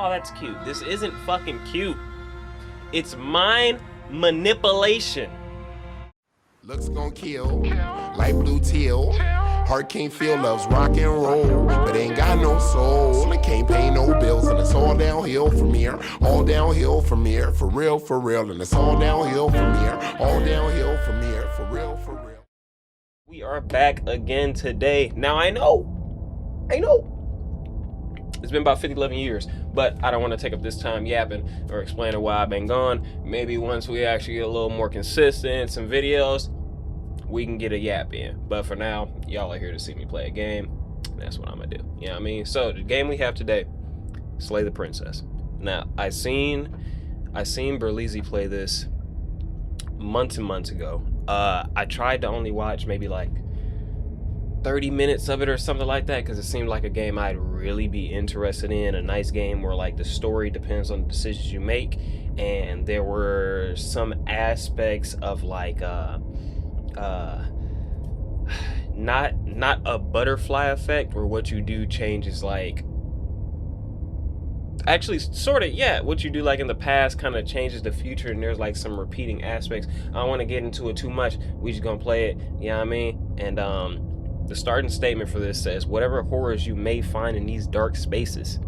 oh, that's cute. This isn't fucking cute. It's mind manipulation. Looks gon' kill, light blue teal. Heart can't feel, loves rock and roll, but ain't got no soul. It can't pay no bills, and it's all downhill from here. All downhill from here, for real, and it's all downhill from here. All downhill from here, for real. We are back again today. Now I know. It's been about 11 years, but I don't want to take up this time yapping or explaining why I've been gone. Maybe once we actually get a little more consistent, some videos, we can get a yap in. But for now, y'all are here to see me play a game. That's what I'm gonna do. You know what I mean? So the game we have today, Slay the Princess. Now, I seen Berlizzi play this months and months ago. I tried to only watch maybe like 30 minutes of it or something like that, because it seemed like a game I'd really be interested in, a nice game where like the story depends on the decisions you make, and there were some aspects of like not a butterfly effect where what you do changes, like actually sort of, yeah, what you do like in the past kind of changes the future, and there's like some repeating aspects. I don't want to get into it too much, we just gonna play it, you know what I mean? And the starting statement for this says, whatever horrors you may find in these dark spaces,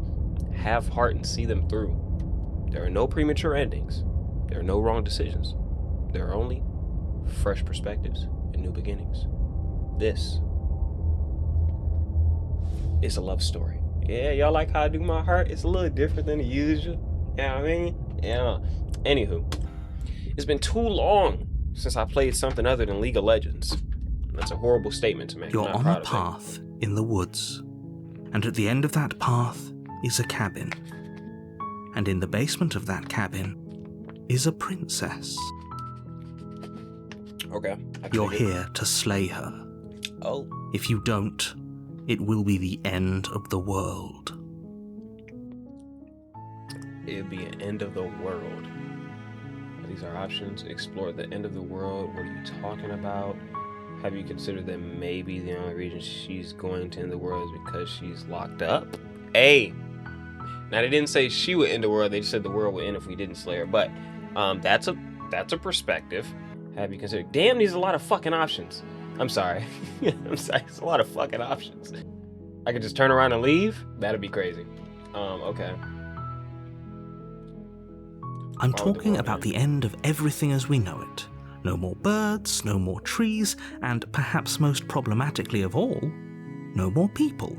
have heart and see them through. There are no premature endings. There are no wrong decisions. There are only fresh perspectives and new beginnings. This is a love story. Yeah, y'all like how I do my heart? It's a little different than the usual. You know what I mean? Yeah. Anywho, it's been too long since I played something other than League of Legends. That's a horrible statement to make. You're on a path in the woods, and at the end of that path is a cabin. And in the basement of that cabin is a princess. Okay. You're here to slay her. Oh. If you don't, it will be the end of the world. It'll be an end of the world. These are options. Explore the end of the world. What are you talking about? Have you considered that maybe the only reason she's going to end the world is because she's locked up? Hey! Now, they didn't say she would end the world. They just said the world would end if we didn't slay her. But that's a perspective. Have you considered? Damn, these are a lot of fucking options. I'm sorry. I'm sorry. It's a lot of fucking options. I could just turn around and leave? That'd be crazy. Okay. I'm talking about the end of everything as we know it. No more birds, no more trees, and perhaps most problematically of all, no more people.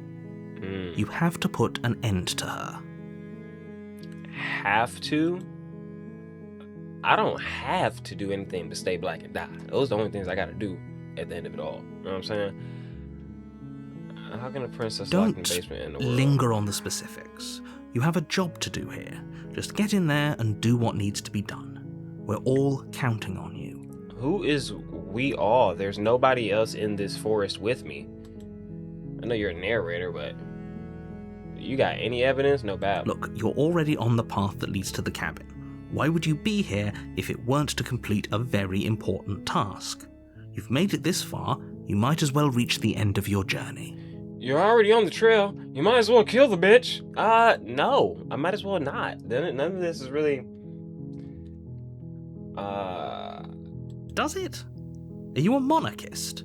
You have to put an end to her. Have to? I don't have to do anything but stay black and die. Those are the only things I gotta do at the end of it all. You know what I'm saying? How can a princess locked in the basement in the world? Don't linger on the specifics. You have a job to do here. Just get in there and do what needs to be done. We're all counting on you. Who is we all? There's nobody else in this forest with me. I know you're a narrator, but you got any evidence? No bad. Look, you're already on the path that leads to the cabin. Why would you be here if it weren't to complete a very important task? You've made it this far, you might as well reach the end of your journey. You're already on the trail. You might as well kill the bitch. No. I might as well not. None of this is really... Does it? Are you a monarchist?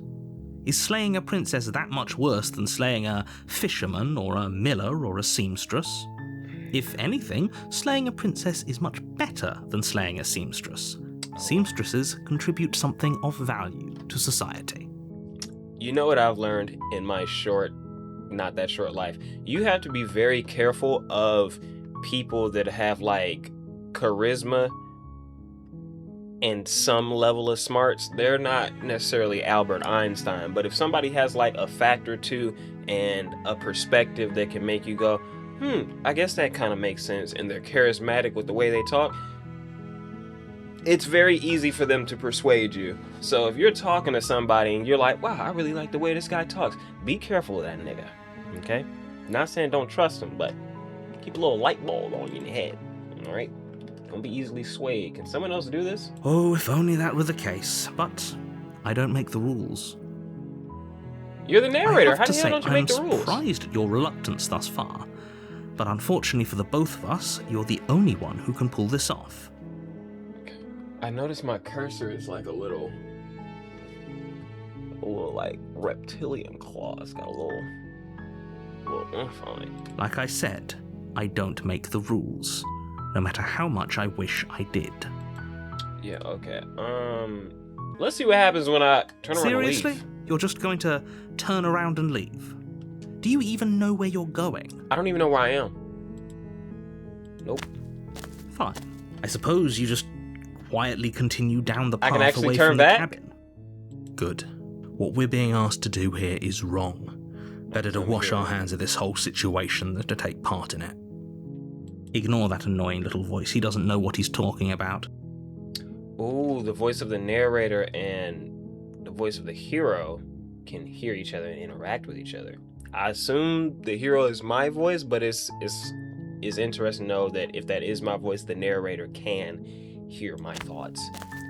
Is slaying a princess that much worse than slaying a fisherman or a miller or a seamstress? If anything, slaying a princess is much better than slaying a seamstress. Seamstresses contribute something of value to society. You know what I've learned in my not that short life? You have to be very careful of people that have like charisma and some level of smarts. They're not necessarily Albert Einstein, but if somebody has like a fact or two and a perspective that can make you go, I guess that kind of makes sense, and they're charismatic with the way they talk, it's very easy for them to persuade you. So if you're talking to somebody and you're like, wow, I really like the way this guy talks, be careful of that nigga, okay? Not saying don't trust him, but keep a little light bulb on your head, all right? Don't be easily swayed. Can someone else do this? Oh, if only that were the case, but I don't make the rules. You're the narrator. How the hell don't you make the rules? I'm surprised at your reluctance thus far. But unfortunately for the both of us, you're the only one who can pull this off. I noticed my cursor is like a little like reptilian claw. It's got a little oomph on it. Like I said, I don't make the rules, no matter how much I wish I did. Yeah, okay. Let's see what happens when I turn around and leave. Seriously? You're just going to turn around and leave? Do you even know where you're going? I don't even know where I am. Nope. Fine. I suppose you just quietly continue down the I path can actually away turn from back? the cabin. Good. What we're being asked to do here is wrong. Better to wash our hands of this whole situation than to take part in it. Ignore that annoying little voice. He doesn't know what he's talking about. Ooh, the voice of the narrator and the voice of the hero can hear each other and interact with each other. I assume the hero is my voice, but it's interesting to know that if that is my voice, the narrator can hear my thoughts.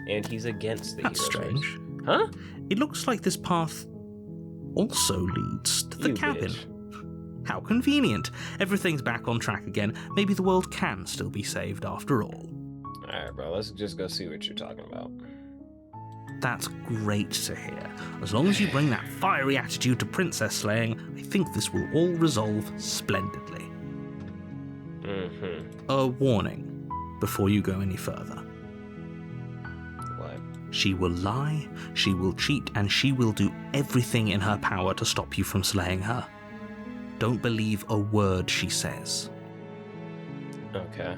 And he's against the That's hero's strange. voice. Huh? It looks like this path also leads to the You cabin. bitch. How convenient. Everything's back on track again. Maybe the world can still be saved after all. Alright, bro, let's just go see what you're talking about. That's great to hear. As long as you bring that fiery attitude to princess slaying, I think this will all resolve splendidly. A warning before you go any further. What? She will lie, she will cheat, and she will do everything in her power to stop you from slaying her. Don't believe a word she says. Okay.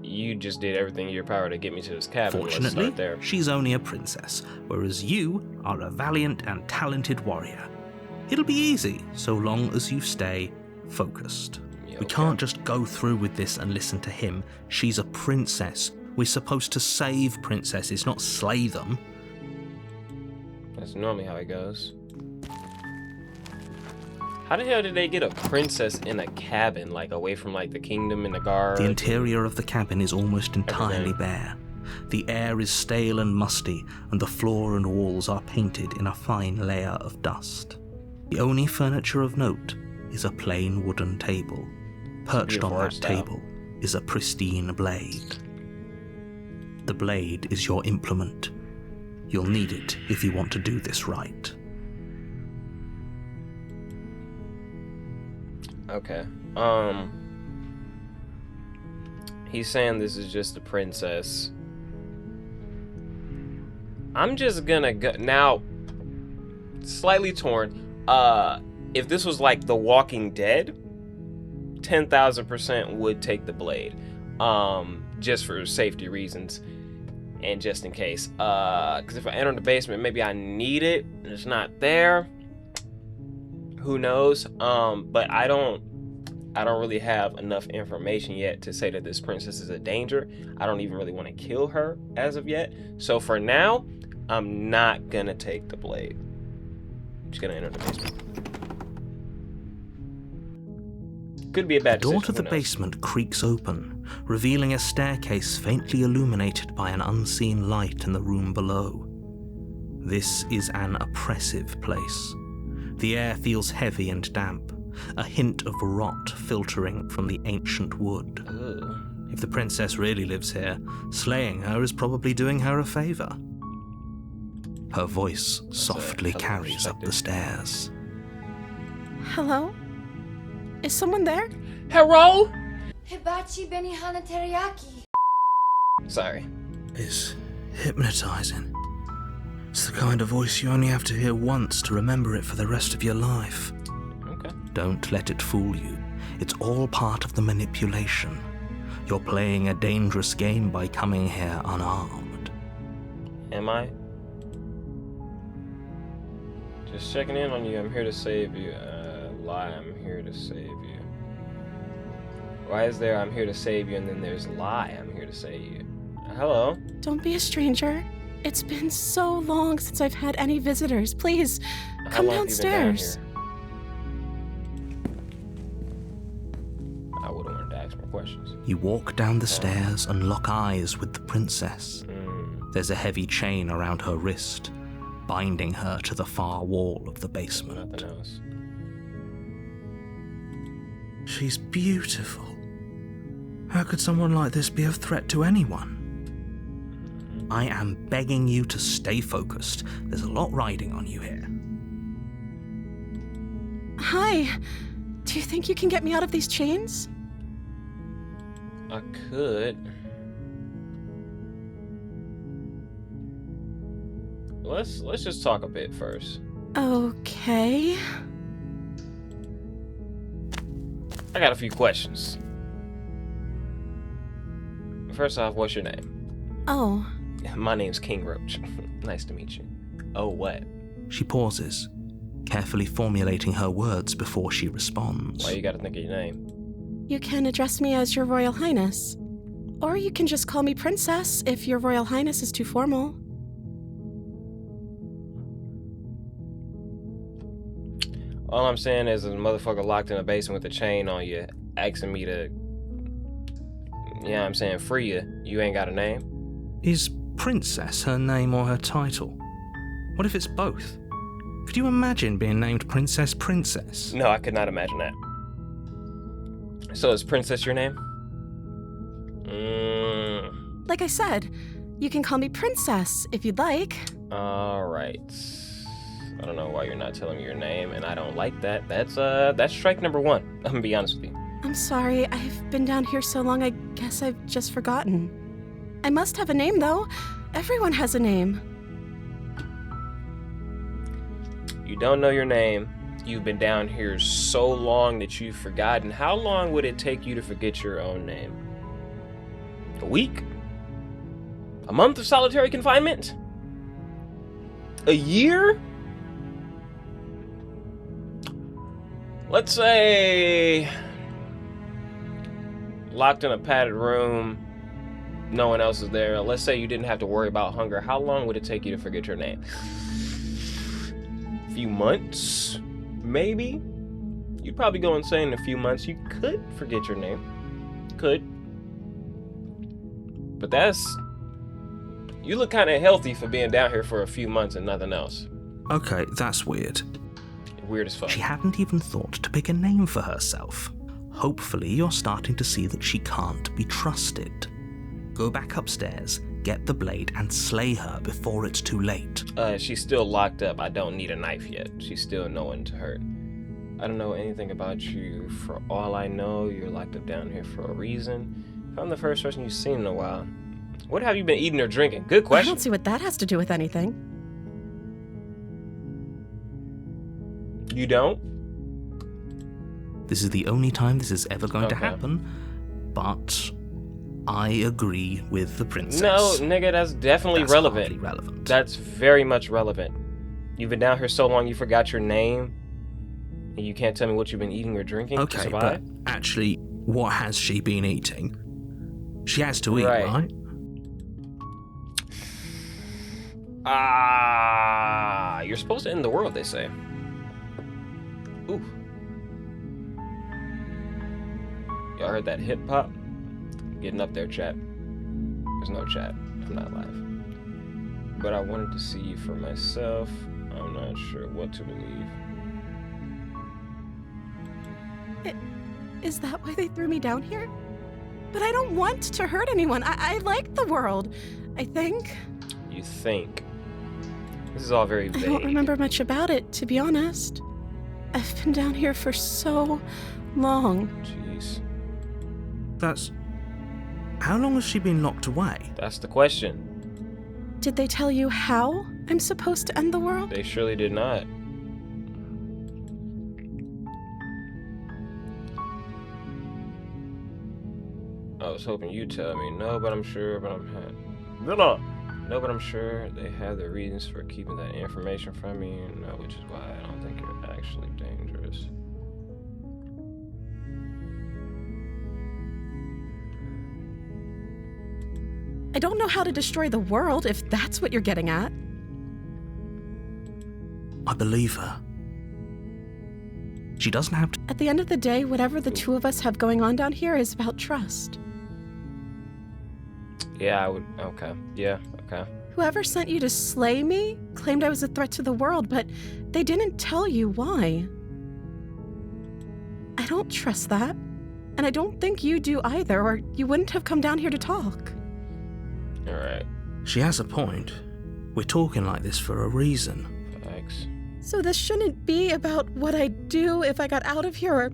You just did everything in your power to get me to this cabin. Let's Fortunately, start there. she's only a princess, whereas you are a valiant and talented warrior. It'll be easy, so long as you stay focused. Yeah, We okay. can't just go through with this and listen to him. She's a princess. We're supposed to save princesses, not slay them. That's normally how it goes. How the hell did they get a princess in a cabin, like away from like the kingdom and the guard? The interior of the cabin is almost entirely Everything. bare. The air is stale and musty, and the floor and walls are painted in a fine layer of dust. The only furniture of note is a plain wooden table. Perched on Beautiful that art style. table is a pristine blade. The blade is your implement. You'll need it if you want to do this right. Okay. He's saying this is just a princess. I'm just gonna go now. Slightly torn. If this was like The Walking Dead, 10,000% would take the blade. Just for safety reasons and just in case. Because if I enter the basement, maybe I need it and it's not there. Who knows? But I don't really have enough information yet to say that this princess is a danger. I don't even really want to kill her as of yet. So for now, I'm not gonna take the blade. I'm just gonna enter the basement. Could be a bad The door decision, to the who knows? basement creaks open, revealing a staircase faintly illuminated by an unseen light in the room below. This is an oppressive place. The air feels heavy and damp, a hint of rot filtering from the ancient wood. Ugh. If the princess really lives here, slaying her is probably doing her a favor. Her voice softly hello carries up the perspective. stairs. Hello? Is someone there? Hello? Hibachi Benihana Teriyaki. Sorry. It's hypnotizing. It's the kind of voice you only have to hear once to remember it for the rest of your life. Okay. Don't let it fool you. It's all part of the manipulation. You're playing a dangerous game by coming here unarmed. Am I? Just checking in on you. I'm here to save you. Lie, I'm here to save you. Why is there I'm here to save you and then there's lie, I'm here to save you? Hello? Don't be a stranger. It's been so long since I've had any visitors. Please, How come long have you been down downstairs. here? I would have wanted to ask more questions. You walk down the stairs and lock eyes with the princess. There's a heavy chain around her wrist, binding her to the far wall of the basement. Nothing else. She's beautiful. How could someone like this be a threat to anyone? I am begging you to stay focused. There's a lot riding on you here. Hi. Do you think you can get me out of these chains? I could. Let's just talk a bit first. Okay. I got a few questions. First off, what's your name? Oh, My name's King Roach. Nice to meet you. Oh, what? She pauses, carefully formulating her words before she responds. Why you gotta think of your name? you can address me as Your Royal Highness. Or you can just call me Princess if Your Royal Highness is too formal. All I'm saying is a motherfucker locked in a basement with a chain on you, asking me to, yeah, I'm saying free you. You ain't got a name? Is Princess her name or her title? What if it's both? Could you imagine being named Princess Princess? No, I could not imagine that. So is Princess your name? Like I said, you can call me Princess if you'd like. Alright. I don't know why you're not telling me your name, and I don't like that. That's strike number one. I'm gonna be honest with you. I'm sorry, I've been down here so long I guess I've just forgotten. I must have a name though. Everyone has a name. You don't know your name. You've been down here so long that you've forgotten. How long would it take you to forget your own name? A week? A month of solitary confinement? A year? Let's say locked in a padded room, no one else is there. Let's say you didn't have to worry about hunger. How long would it take you to forget your name? A few months? Maybe? You'd probably go insane in a few months. You could forget your name. Could. But you look kind of healthy for being down here for a few months and nothing else. Okay, that's weird. Weird as fuck. She hadn't even thought to pick a name for herself. Hopefully you're starting to see that she can't be trusted. Go back upstairs, get the blade, and slay her before it's too late. She's still locked up. I don't need a knife yet. She's still no one to hurt. I don't know anything about you. For all I know, you're locked up down here for a reason. I'm the first person you've seen in a while. What have you been eating or drinking? Good I question. don't see what that has to do with anything. You don't? This is the only time this is ever going to Okay. happen, but I agree with the princess. No, nigga, that's definitely That's relevant. hardly relevant. That's very much relevant. You've been down here so long you forgot your name, and you can't tell me what you've been eating or drinking to Okay, but survive? actually, what has she been eating? She has to eat, Right. right? You're supposed to end the world, they say. Ooh. Y'all heard that hip hop? Getting up there, chat. There's no chat. I'm not live. But I wanted to see you for myself. I'm not sure what to believe. Is that why they threw me down here? But I don't want to hurt anyone. I like the world, I think. You think? This is all very I vague. don't remember much about it, to be honest. I've been down here for so long. Jeez. That's... How long has she been locked away? That's the question. Did they tell you how I'm supposed to end the world? They surely did not. I was hoping you'd tell me. No, but I'm sure, but No, but I'm sure they have their reasons for keeping that information from me, no, which is why I don't think you're actually dangerous. I don't know how to destroy the world, if that's what you're getting at. I believe her. She doesn't have to... At the end of the day, whatever the two of us have going on down here is about trust. Yeah, I would. Okay. Yeah, okay. Whoever sent you to slay me claimed I was a threat to the world, but they didn't tell you why. I don't trust that. And I don't think you do either, or you wouldn't have come down here to talk. Alright. She has a point. We're talking like this for a reason. Thanks. So this shouldn't be about what I'd do if I got out of here, or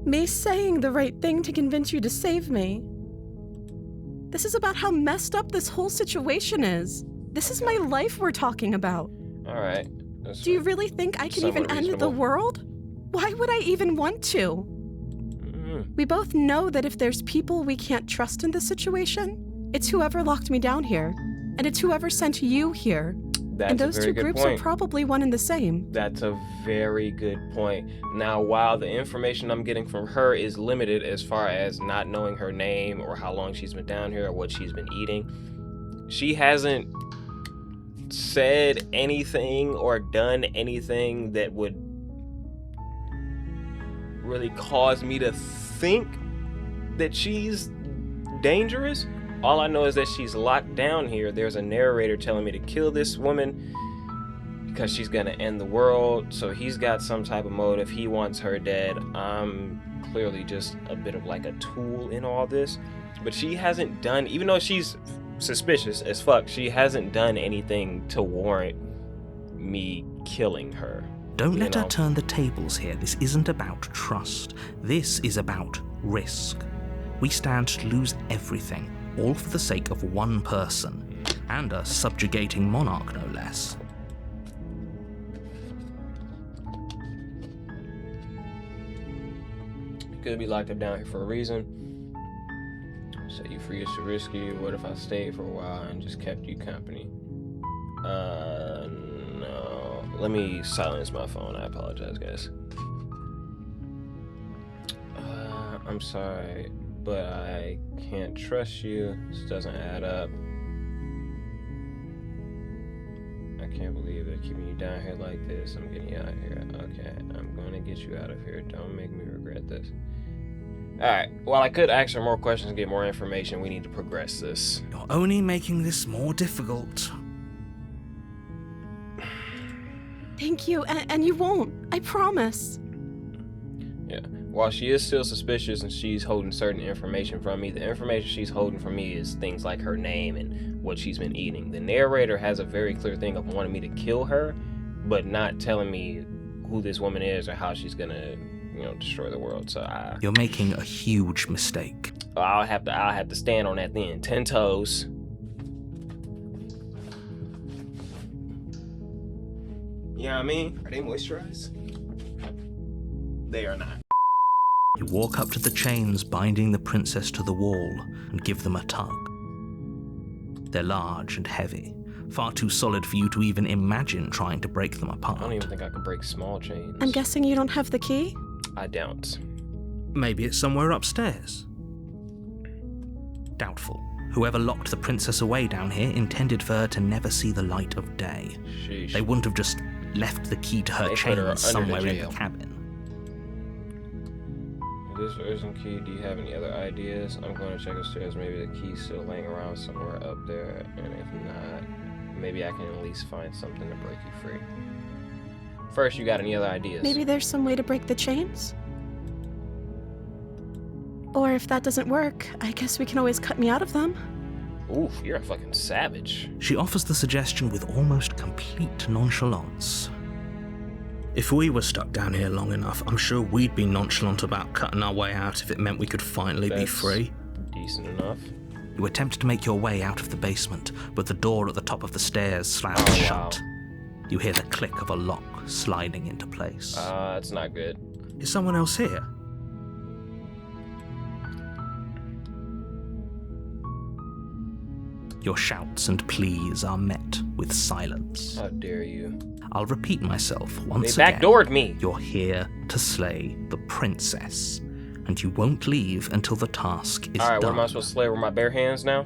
me saying the right thing to convince you to save me. This is about how messed up this whole situation is. This is my life we're talking about. Alright. Do you really think I can even end the world? Why would I even want to? We both know that if there's people we can't trust in this situation, it's whoever locked me down here, and it's whoever sent you here. That's and those a very two good groups point. are probably one and the same. That's a very good point. Now, while the information I'm getting from her is limited as far as not knowing her name or how long she's been down here or what she's been eating, she hasn't said anything or done anything that would really cause me to think that she's dangerous. All I know is that she's locked down here. There's a narrator telling me to kill this woman because she's gonna end the world. So he's got some type of motive. He wants her dead. I'm clearly just a bit of like a tool in all this. But she hasn't done, even though she's suspicious as fuck, she hasn't done anything to warrant me killing her. Don't let her turn the tables here. This isn't about trust. This is about risk. We stand to lose everything, all for the sake of one person, and a subjugating monarch, no less. Could be locked up down here for a reason. Set you free is too risky. What if I stayed for a while and just kept you company? No. Let me silence my phone. I apologize, guys. I'm sorry, but I can't trust you. This doesn't add up. I can't believe they're keeping you down here like this. I'm getting you out of here. Okay, I'm gonna get you out of here. Don't make me regret this. Alright, while I could ask her more questions and get more information, we need to progress this. You're only making this more difficult. Thank you, and you won't. I promise. Yeah. While she is still suspicious and she's holding certain information from me, the information she's holding from me is things like her name and what she's been eating. The narrator has a very clear thing of wanting me to kill her, but not telling me who this woman is or how she's gonna, destroy the world. So You're making a huge mistake. I'll have to stand on that then. 10 toes. You know what I mean? Are they moisturized? They are not. You walk up to the chains binding the princess to the wall and give them a tug. They're large and heavy, far too solid for you to even imagine trying to break them apart. I don't even think I can break small chains. I'm guessing you don't have the key? I don't. Maybe it's somewhere upstairs. Doubtful. Whoever locked the princess away down here intended for her to never see the light of day. Sheesh. They wouldn't have just left the key to her They put her under chains the somewhere in jail. the cabin. This urgent key, do you have any other ideas? I'm going to check upstairs. Maybe the key's still laying around somewhere up there. And if not, maybe I can at least find something to break you free. First, you got any other ideas? Maybe there's some way to break the chains? Or if that doesn't work, I guess we can always cut me out of them. Oof, you're a fucking savage. She offers the suggestion with almost complete nonchalance. If we were stuck down here long enough, I'm sure we'd be nonchalant about cutting our way out if it meant we could finally be That's free. Decent enough. You attempt to make your way out of the basement, but the door at the top of the stairs slams Oh, shut. wow. You hear the click of a lock sliding into place. That's not good. Is someone else here? Your shouts and pleas are met with silence. How dare you? I'll repeat myself They once again. backdoored me. You're here to slay the princess, and you won't leave until the task is Alright, what done. am I supposed to slay with my bare hands now?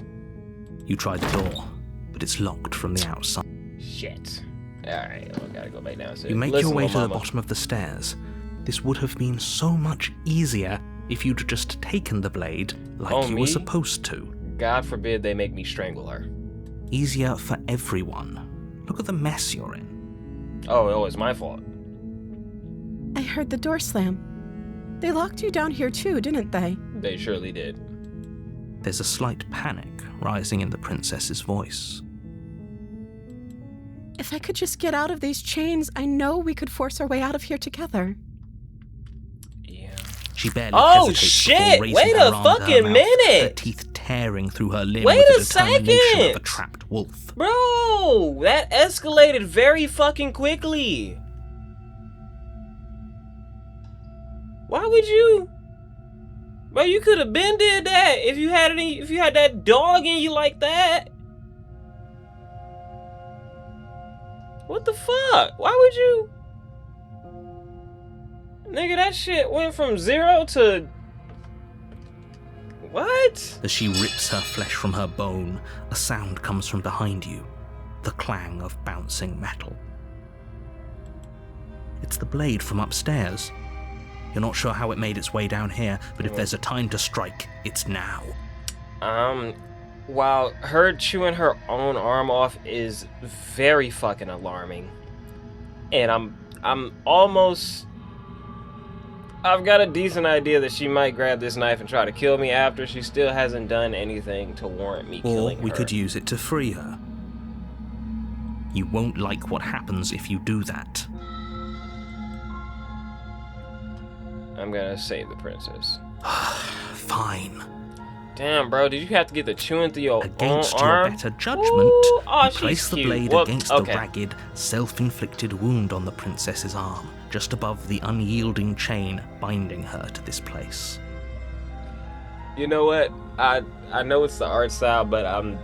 You try the door, but it's locked from the outside. Shit. Alright, I gotta go back downstairs. You make Listen, your way to little the mama. bottom of the stairs. This would have been so much easier if you'd just taken the blade like Oh, you me? were supposed to. God forbid they make me strangle her. Easier for everyone. Look at the mess you're in. Oh, it's my fault. I heard the door slam. They locked you down here too, didn't they? They surely did. There's a slight panic rising in the princess's voice. If I could just get out of these chains, I know we could force our way out of here together. Yeah. She barely Oh, hesitates shit! before raising Wait her a arm to her fucking mouth, minute! her teeth tearing through her limb Wait with a the determination second! of a trapped wolf. Bro, that escalated very fucking quickly. Why would you? Bro, you could have been did that if you had that dog in you like that. What the fuck? Why would you? Nigga, that shit went from 0 to... What? As she rips her flesh from her bone, a sound comes from behind you, the clang of bouncing metal. It's the blade from upstairs. You're not sure how it made its way down here, but if there's a time to strike, it's now. While her chewing her own arm off is very fucking alarming. And I've got a decent idea that she might grab this knife and try to kill me after. She still hasn't done anything to warrant me killing her. Or we could use it to free her. You won't like what happens if you do that. I'm gonna save the princess. Fine. Damn, bro, did you have to get the chewing through your Against own your arm? better judgment, Ooh, oh, you she's place the cute. blade Well, against okay. the ragged, self-inflicted wound on the princess's arm, just above the unyielding chain binding her to this place. You know what? I know it's the art style, but I'm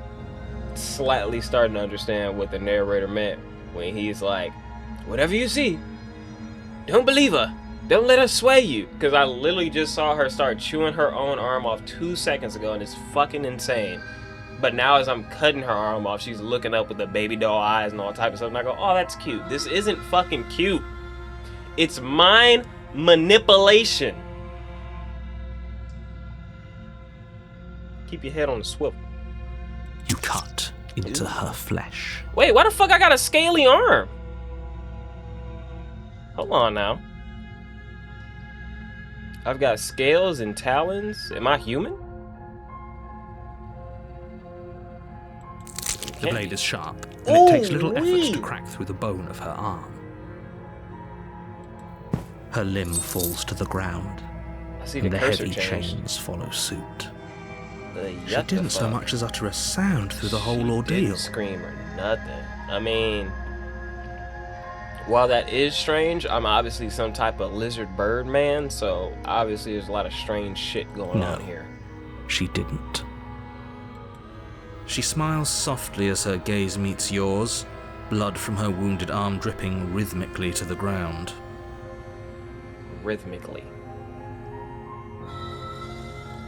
slightly starting to understand what the narrator meant when he's like, whatever you see, don't believe her. Don't let her sway you. Because I literally just saw her start chewing her own arm off 2 seconds ago, and it's fucking insane. But now as I'm cutting her arm off, she's looking up with the baby doll eyes and all type of stuff, and I go, oh, that's cute. This isn't fucking cute. It's mind manipulation. Keep your head on the swivel. You cut into her flesh. Wait, why the fuck I got a scaly arm? Hold on now. I've got scales and talons. Am I human? The blade is sharp, and it takes little effort to crack through the bone of her arm. Her limb falls to the ground, I see and the the cursor heavy changed. chains follow suit. She Yuck the didn't so fuck. much as utter a sound through the She whole ordeal. didn't scream or nothing. I mean, while that is strange, I'm obviously some type of lizard bird man, so obviously there's a lot of strange shit going on here. She didn't. She smiles softly as her gaze meets yours, blood from her wounded arm dripping rhythmically to the ground. Rhythmically.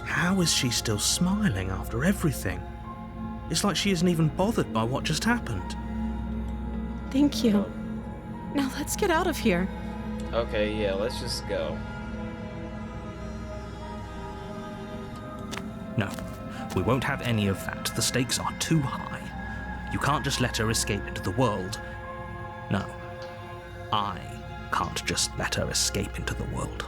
How is she still smiling after everything? It's like she isn't even bothered by what just happened. Thank you. Now let's get out of here. Okay, yeah, let's just go. No, we won't have any of that. The stakes are too high. You can't just let her escape into the world. No, I can't just let her escape into the world.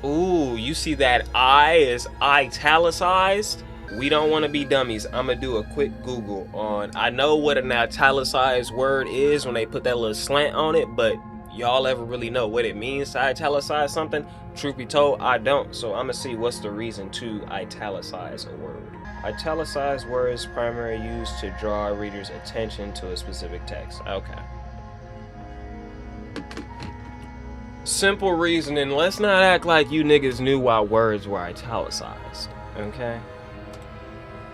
Ooh, you see that I is italicized? We don't want to be dummies. I'm going to do a quick Google on... I know what an italicized word is when they put that little slant on it, but y'all ever really know what it means to italicize something? Truth be told, I don't. So I'm going to see what's the reason to italicize a word. Italicized words primarily used to draw a reader's attention to a specific text. Okay. Simple reasoning. Let's not act like you niggas knew why words were italicized. Okay?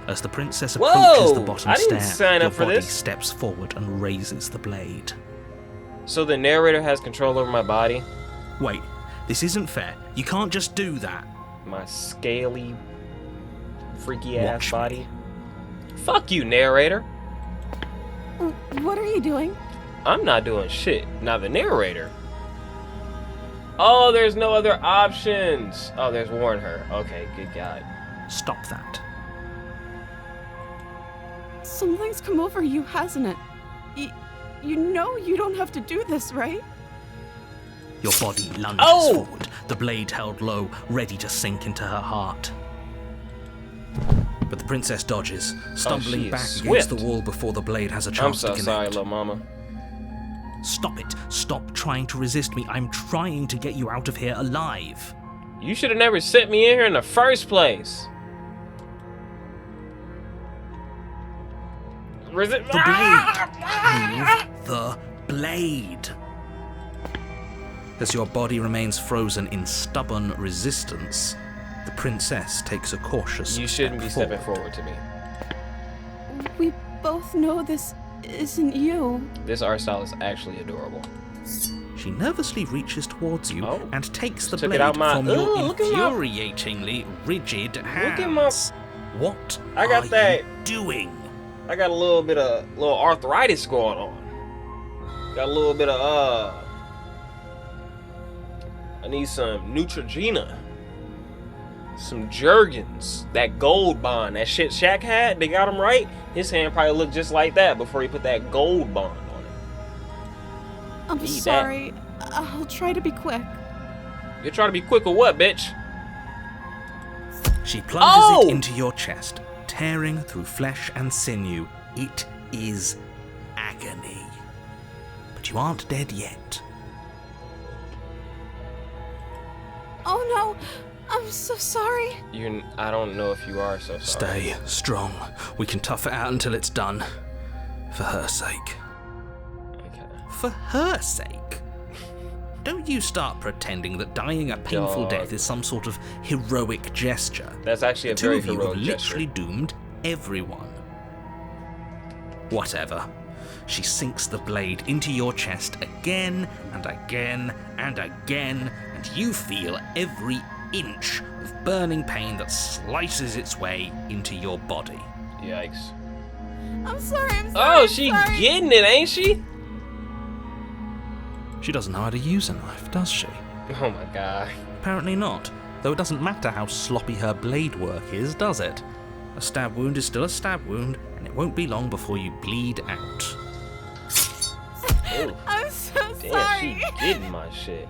As the princess Whoa! approaches the bottom I didn't stair, sign your up for body this. steps forward and raises the blade. So the narrator has control over my body? Wait, this isn't fair. You can't just do that. My scaly, freaky ass Watch me. body? Fuck you, narrator. What are you doing? I'm not doing shit. Now the narrator. Oh, there's no other options. Oh, there's warn her. Okay, good God. Stop that. Something's come over you, hasn't it? You know you don't have to do this, right? Your body lunges Oh! forward, the blade held low, ready to sink into her heart. But the princess dodges, stumbling back against the wall before the blade has a chance to connect. I'm so sorry, little mama. Stop it. Stop trying to resist me. I'm trying to get you out of here alive. You should have never sent me in here in the first place. The blade. Move the blade. As your body remains frozen in stubborn resistance, the princess takes a cautious You shouldn't be step stepping forward to me. We both know this isn't you. This art style is actually adorable. She nervously reaches towards you and takes the blade out my- from Ooh, your look at my- infuriatingly rigid hands. Look at my- What I got are that- you doing? I got a little bit of arthritis going on. Got a little bit of I need some Neutrogena. Some Jergens. That gold bond. That shit Shaq had, they got him right. His hand probably looked just like that before he put that gold bond on it. I'm Need sorry. I'll try to be quick. You're trying to be quick or what, bitch? She plunges it into your chest, tearing through flesh and sinew. It is agony. But you aren't dead yet. Oh no, I'm so sorry. I don't know if you are so sorry. Stay strong. We can tough it out until it's done. For her sake. Okay. For her sake? Don't you start pretending that dying a painful death is some sort of heroic gesture. That's actually a The two very of you have heroic gesture. literally doomed everyone. Whatever. She sinks the blade into your chest again and again and again, and you feel every inch of burning pain that slices its way into your body. Yikes. I'm sorry. Oh, she getting it, ain't she? She doesn't know how to use a knife, does she? Oh my god. Apparently not, though it doesn't matter how sloppy her blade work is, does it? A stab wound is still a stab wound, and it won't be long before you bleed out. Oh, I'm so damn, sorry. she getting my shit.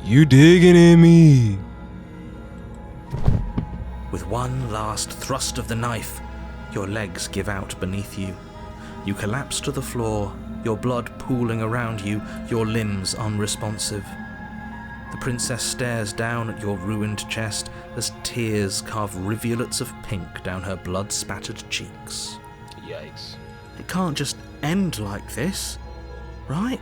You digging in me? With one last thrust of the knife, your legs give out beneath you. You collapse to the floor, your blood pooling around you, your limbs unresponsive. The princess stares down at your ruined chest as tears carve rivulets of pink down her blood-spattered cheeks. Yikes. It can't just end like this, right?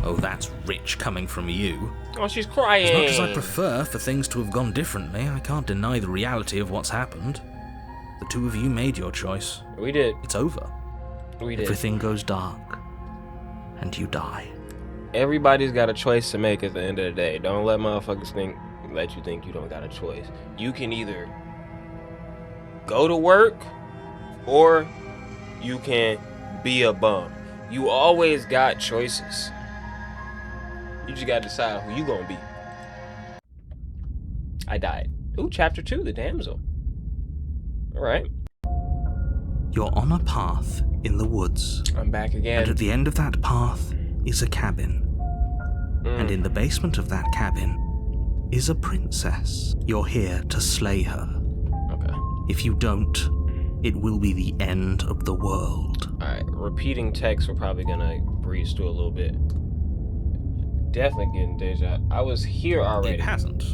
Oh, that's rich coming from you. Oh, she's crying. As much as I prefer for things to have gone differently, I can't deny the reality of what's happened. The two of you made your choice. We did. It's over. We did. Everything goes dark, and you die. Everybody's got a choice to make at the end of the day. Don't let motherfuckers let you think you don't got a choice. You can either go to work or you can be a bum. You always got choices. You just gotta decide who you gonna be. I died. Ooh, chapter 2, the damsel. Alright. You're on a path in the woods, I'm back again. and at the end of that path is a cabin. And in the basement of that cabin is a princess. You're here to slay her. Okay. If you don't, it will be the end of the world. Alright, repeating text, we're probably gonna breeze through a little bit. Definitely getting deja. I was here already. It hasn't.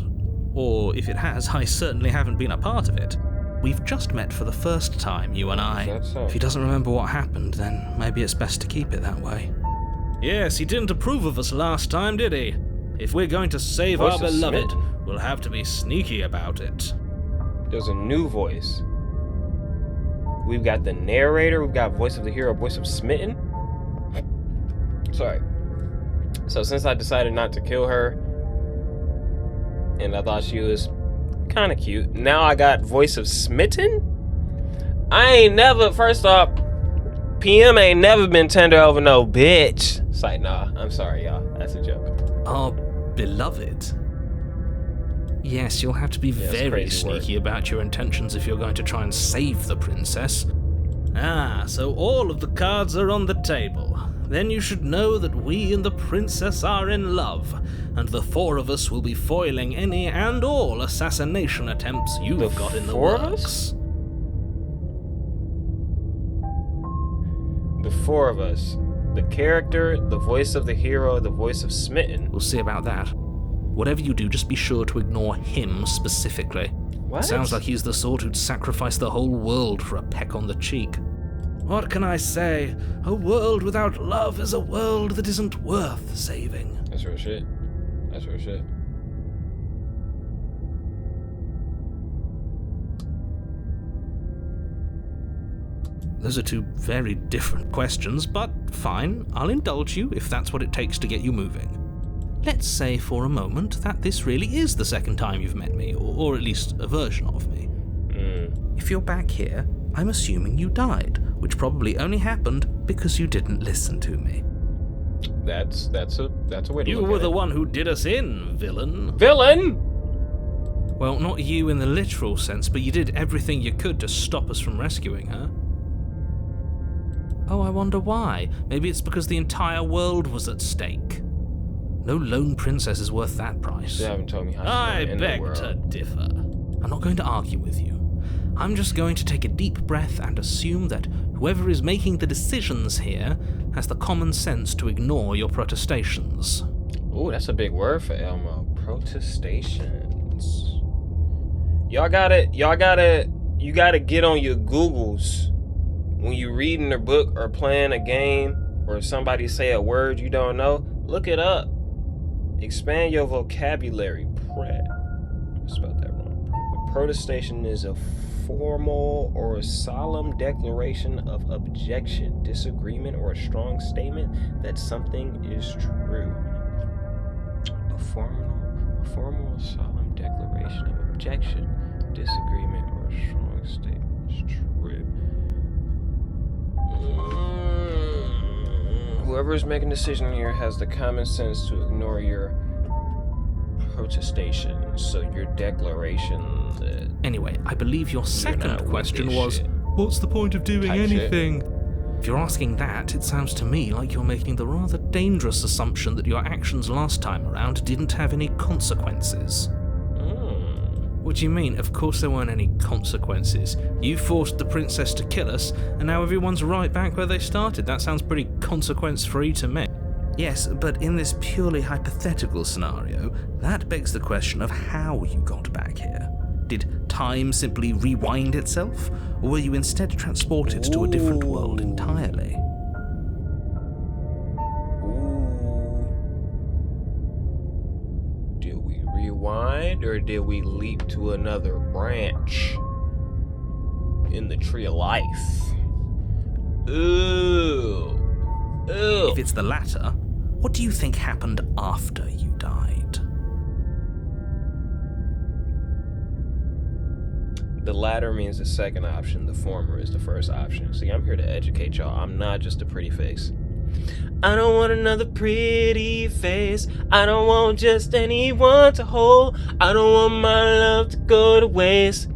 Or if it has, I certainly haven't been a part of it. We've just met for the first time, you and I. That's so. If he doesn't remember what happened, then maybe it's best to keep it that way. Yes, he didn't approve of us last time, did he? If we're going to save Voice our of beloved, Smith. we'll have to be sneaky about it. There's a new voice. We've got the narrator, we've got voice of the hero, voice of Smitten. Sorry. So since I decided not to kill her, and I thought she was kind of cute, now I got voice of Smitten? I ain't never, first off, PM ain't never been tender over no bitch. It's like, nah, I'm sorry, y'all. That's a joke. Our beloved? Yes, you'll have to be it's very crazy word. sneaky about your intentions if you're going to try and save the princess. Ah, so all of the cards are on the table. then you should know that we and the princess are in love, and the four of us will be foiling any and all assassination attempts you've got in the four of works. us? The four of us. The character, the voice of the hero, the voice of Smitten. We'll see about that. Whatever you do, just be sure to ignore him specifically. What? Sounds like he's the sort who'd sacrifice the whole world for a peck on the cheek. What can I say? A world without love is a world that isn't worth saving. That's real shit. That's real shit. Those are two very different questions, but fine, I'll indulge you if that's what it takes to get you moving. Let's say for a moment that this really is the second time you've met me, or at least a version of me. If you're back here, I'm assuming you died, which probably only happened because you didn't listen to me. That's a way to You look were at the it. one who did us in, villain. Villain! Well, not you in the literal sense, but you did everything you could to stop us from rescuing her. Oh, I wonder why. Maybe it's because the entire world was at stake. No lone princess is worth that price. You haven't told me how to I end the beg world. to differ. I'm not going to argue with you. I'm just going to take a deep breath and assume that whoever is making the decisions here has the common sense to ignore your protestations. Ooh, that's a big word for Elmo. Protestations. You gotta get on your Googles when you reading a book or playing a game, or somebody say a word you don't know. Look it up. Expand your vocabulary. I spelled that wrong. A protestation is a formal or a solemn declaration of objection, disagreement, or a strong statement that something is true. A formal or solemn declaration of objection, disagreement, or a strong statement is true. Whoever is making a decision here has the common sense to ignore your protestation, so your declaration that... Anyway, I believe your second not with question this was, shit. what's the point of doing Type shit. anything? If you're asking that, it sounds to me like you're making the rather dangerous assumption that your actions last time around didn't have any consequences. What do you mean? Of course there weren't any consequences. You forced the princess to kill us, and now everyone's right back where they started. That sounds pretty consequence-free to me. Yes, but in this purely hypothetical scenario, that begs the question of how you got back here. Did time simply rewind itself, or were you instead transported to a different world entirely? Did we rewind, or did we leap to another branch in the tree of life? Ooh. If it's the latter, what do you think happened after you died? The latter means the second option. The former is the first option. See, I'm here to educate y'all. I'm not just a pretty face. I don't want another pretty face. I don't want just anyone to hold. I don't want my love to go to waste.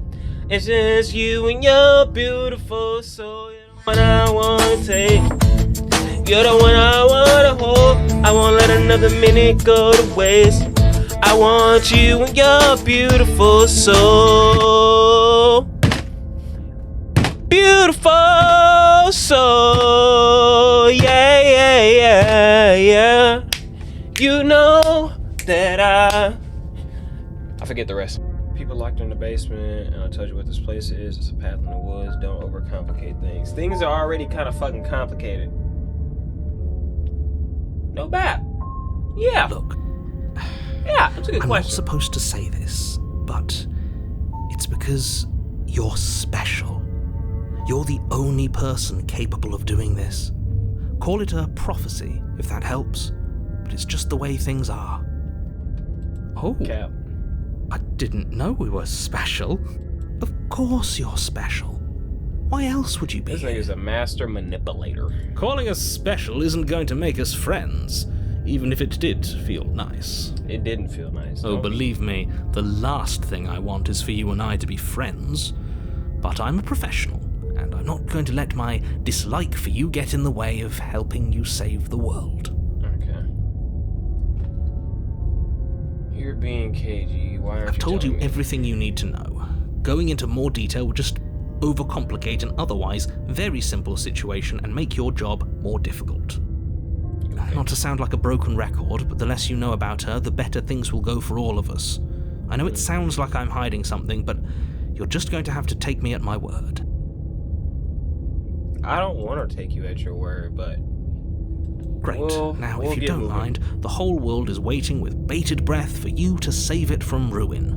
It's just you and your beautiful soul. You're the one I want to take. You're the one I want to hold. I won't let another minute go to waste. I want you and your beautiful soul. Beautiful soul. Yeah, yeah, yeah, yeah. You know that I forget the rest. People locked in the basement, and I told you what this place is. It's a path in the woods. Don't overcomplicate things. Things are already kind of fucking complicated. No bad. Yeah. Look, Yeah, that's a good I'm not question. supposed to say this, but it's because you're special. You're the only person capable of doing this. Call it a prophecy, if that helps, but it's just the way things are. Oh, Cap. I didn't know we were special. Of course you're special. Why else would you be This here? nigga's a master manipulator. Calling us special isn't going to make us friends, even if it did feel nice. It didn't feel nice. Oh, Don't- believe me, the last thing I want is for you and I to be friends. But I'm a professional, and I'm not going to let my dislike for you get in the way of helping you save the world. Okay. You're being cagey. Why aren't I've told you telling me? everything you need to know. Going into more detail would just overcomplicate an otherwise very simple situation and make your job more difficult. Okay. Not to sound like a broken record, but the less you know about her, the better things will go for all of us. I know it sounds like I'm hiding something, but you're just going to have to take me at my word. I don't want to take you at your word, but Great. Now, we'll if you get don't moving. mind, the whole world is waiting with bated breath for you to save it from ruin.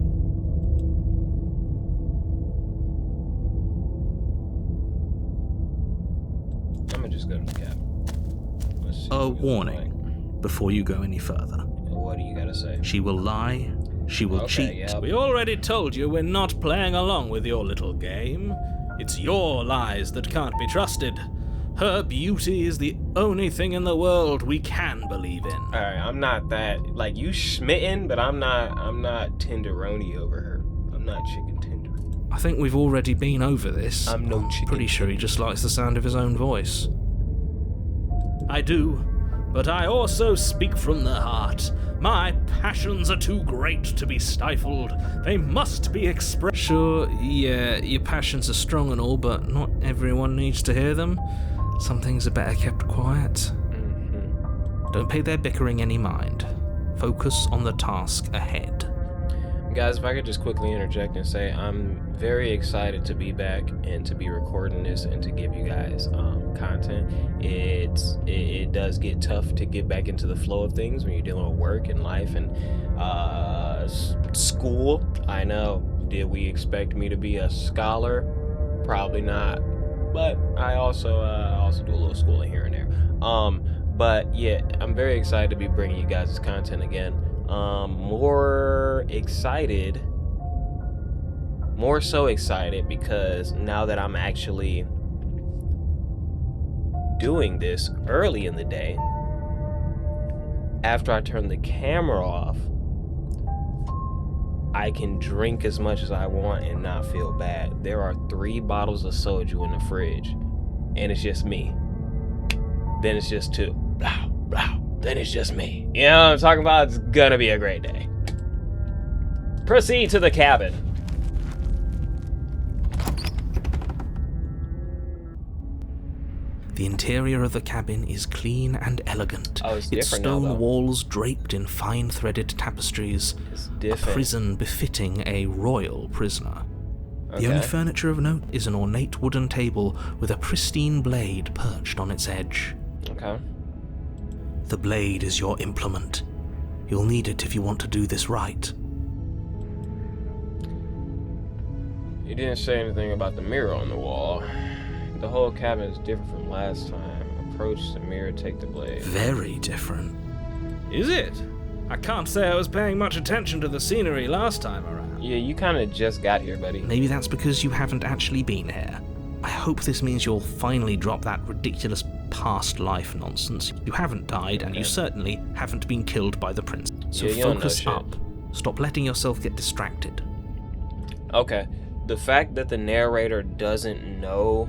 I'm gonna just go to the cap. Let's see A what it warning before you go any further. looks like. What do you gotta say? She will lie, she will Okay, cheat. yeah. We already told you we're not playing along with your little game. It's your lies that can't be trusted. Her beauty is the only thing in the world we can believe in. Alright, I'm not that like you smitten, but I'm not tenderoni over her. I'm not chicken tender. I think we've already been over this. I'm no chicken pretty sure he just likes the sound of his own voice. I do, but I also speak from the heart. My passions are too great to be stifled. They must be expressed. Sure, yeah, your passions are strong and all, but not everyone needs to hear them. Some things are better kept quiet. Don't pay their bickering any mind. Focus on the task ahead. Guys, if I could just quickly interject and say I'm very excited to be back and to be recording this and to give you guys content. It does get tough to get back into the flow of things when you're dealing with work and life and school. I know. Did we expect me to be a scholar? Probably not. But I also do a little schooling here and there. But yeah, I'm very excited to be bringing you guys this content again. More so excited because now that I'm actually doing this early in the day, after I turn the camera off, I can drink as much as I want and not feel bad. There are 3 bottles of soju in the fridge, and it's just me. Then it's just 2. Blah, blah. Then it's just me. You know what I'm talking about? It's gonna be a great day. Proceed to the cabin. The interior of the cabin is clean and elegant. Oh, it's its different now, stone though. walls draped in fine threaded tapestries. It's A different. prison befitting a royal prisoner. The Okay. only furniture of note is an ornate wooden table with a pristine blade perched on its edge. Okay. The blade is your implement. You'll need it if you want to do this right. You didn't say anything about the mirror on the wall. The whole cabin is different from last time. Approach the mirror, take the blade. Very different. Is it? I can't say I was paying much attention to the scenery last time around. Yeah, you kind of just got here, buddy. Maybe that's because you haven't actually been here. I hope this means you'll finally drop that ridiculous past life nonsense. You haven't died, and you Okay. certainly haven't been killed by the prince. So Yeah, you don't know focus shit. up. Stop letting yourself get distracted. Okay. The fact that the narrator doesn't know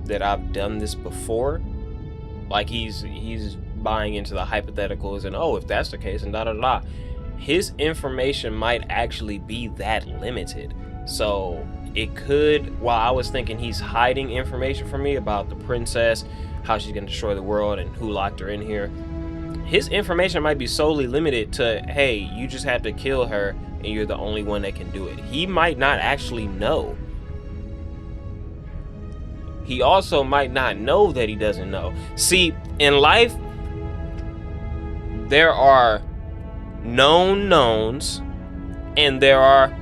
that I've done this before, like he's buying into the hypotheticals and if that's the case and da da da. His information might actually be that limited. So it could, while I was thinking he's hiding information from me about the princess, how she's gonna destroy the world and who locked her in here, his information might be solely limited to, hey, you just have to kill her and you're the only one that can do it. He might not actually know. He also might not know that he doesn't know. See, in life, there are known knowns and there are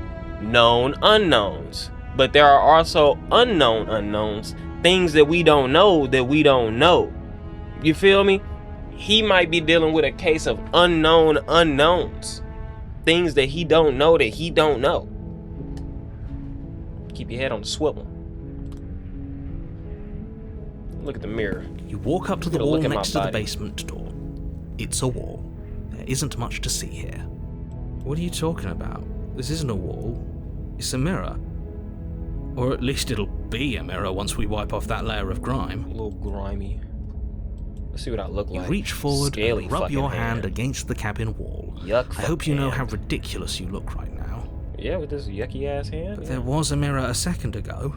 known unknowns. But there are also unknown unknowns, things that we don't know that we don't know. You feel me? He might be dealing with a case of unknown unknowns. Things that he don't know that he don't know. Keep your head on the swivel. Look at the mirror. You walk up to the Get a wall look at my next to the body. basement door. It's a wall. There isn't much to see here. What are you talking about? This isn't a wall. It's a mirror. Or at least it'll be a mirror once we wipe off that layer of grime. A little grimy. Let's see what I look You like. reach forward Scaly and rub fucking your hand against the cabin wall. Yuck. I hope you know how hand. ridiculous you look right now. Yeah, with this yucky ass hand. But Yeah. there was a mirror a second ago.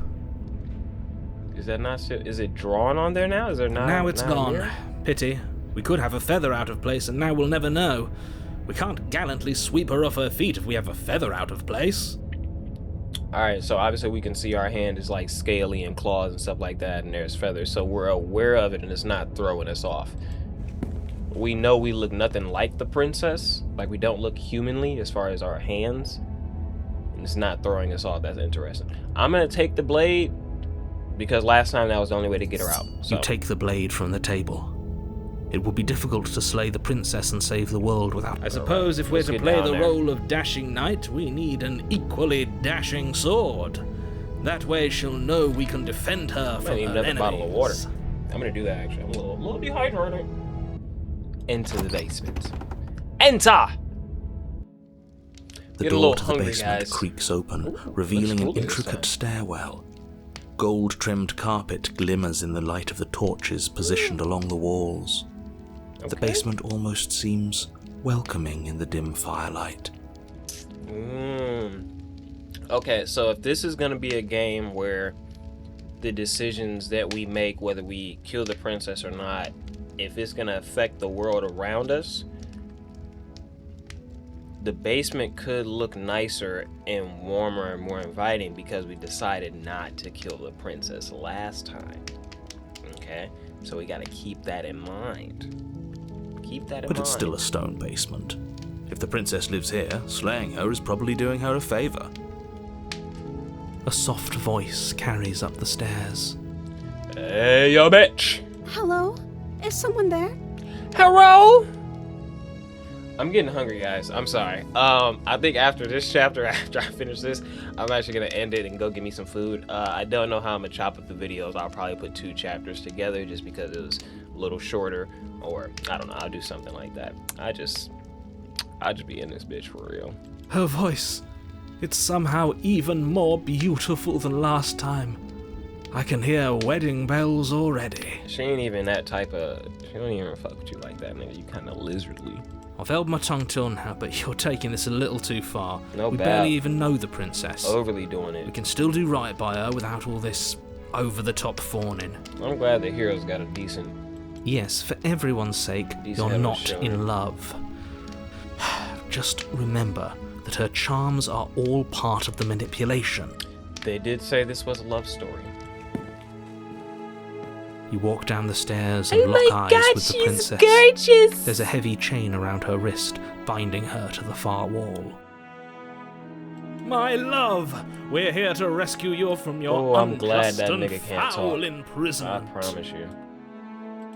Is that not? Is it drawn on there now? Is there not? Now it's not a gone. mirror? Pity. We could have a feather out of place, and now we'll never know. We can't gallantly sweep her off her feet if we have a feather out of place. Alright, so obviously we can see our hand is like scaly and claws and stuff like that, and there's feathers, so we're aware of it and it's not throwing us off. We know we look nothing like the princess, like we don't look humanly as far as our hands, and it's not throwing us off. That's interesting. I'm gonna take the blade because last time that was the only way to get her out. So. You take the blade from the table. It would be difficult to slay the princess and save the world without... I suppose if we're Let's to get play down the there. role of dashing knight, we need an equally dashing sword. That way she'll know we can defend her I from might need her another enemies. bottle of water. I'm gonna do that actually. I'm a little dehydrated. Into the basement. Enter! The Get a door little to the hungry, basement guys. creaks open, Ooh, revealing an looks cool this intricate time. stairwell. Gold-trimmed carpet glimmers in the light of the torches positioned along the walls. The Okay. basement almost seems welcoming in the dim firelight. Okay, so if this is gonna be a game where the decisions that we make, whether we kill the princess or not, if it's gonna affect the world around us, the basement could look nicer and warmer and more inviting because we decided not to kill the princess last time. Okay, so we gotta keep that in mind. Keep that in But mind. it's still a stone basement. If the princess lives here, slaying her is probably doing her a favor. A soft voice carries up the stairs. Hey, yo, bitch! Hello? Is someone there? Hello? I'm getting hungry, guys. I'm sorry. I think after this chapter, after I finish this, I'm actually gonna end it and go get me some food. I don't know how I'm gonna chop up the videos. I'll probably put 2 chapters together just because it was a little shorter, or I don't know. I'll do something like that. I just be in this bitch for real. Her voice. It's somehow even more beautiful than last time. I can hear wedding bells already. She ain't even that type of. She don't even fuck with you like that, nigga. You kind of lizardly. I've held my tongue till now, but you're taking this a little too far. No we bad. barely even know the princess. Overly doing We it. can still do right by her without all this over-the-top fawning. I'm glad the hero's got a decent. Yes, for everyone's sake, Decent you're head of not shoulder. in love. Just remember that her charms are all part of the manipulation. They did say this was a love story. You walk down the stairs and lock eyes with the princess. gorgeous! There's a heavy chain around her wrist, binding her to the far wall. My love, we're here to rescue you from your Oh, I'm glad that unjust nigga and can't foul talk. I imprisonment. promise you.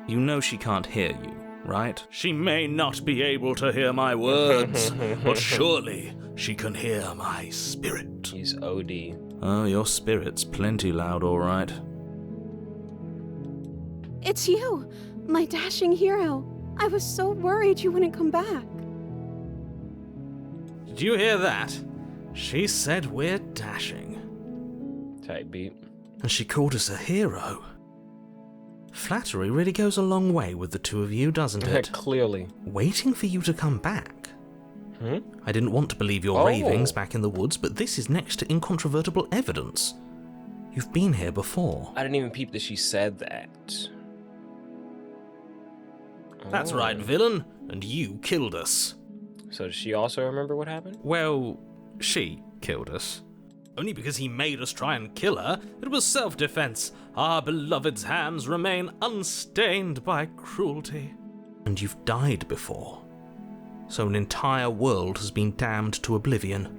You know she can't hear you, right? She may not be able to hear my words, but surely she can hear my spirit. He's OD. Oh, your spirit's plenty loud, all right. It's you, my dashing hero. I was so worried you wouldn't come back. Did you hear that? She said we're dashing. Type beat. And she called us a hero. Flattery really goes a long way with the two of you, doesn't it? Clearly. Waiting for you to come back. Hmm? I didn't want to believe your Oh. ravings back in the woods, but this is next to incontrovertible evidence. You've been here before. I didn't even peep that she said that. That's Oh. right, villain, and you killed us. So does she also remember what happened? Well, she killed us. Only because he made us try and kill her. It was self-defense. Our beloved's hands remain unstained by cruelty. And you've died before. So an entire world has been damned to oblivion.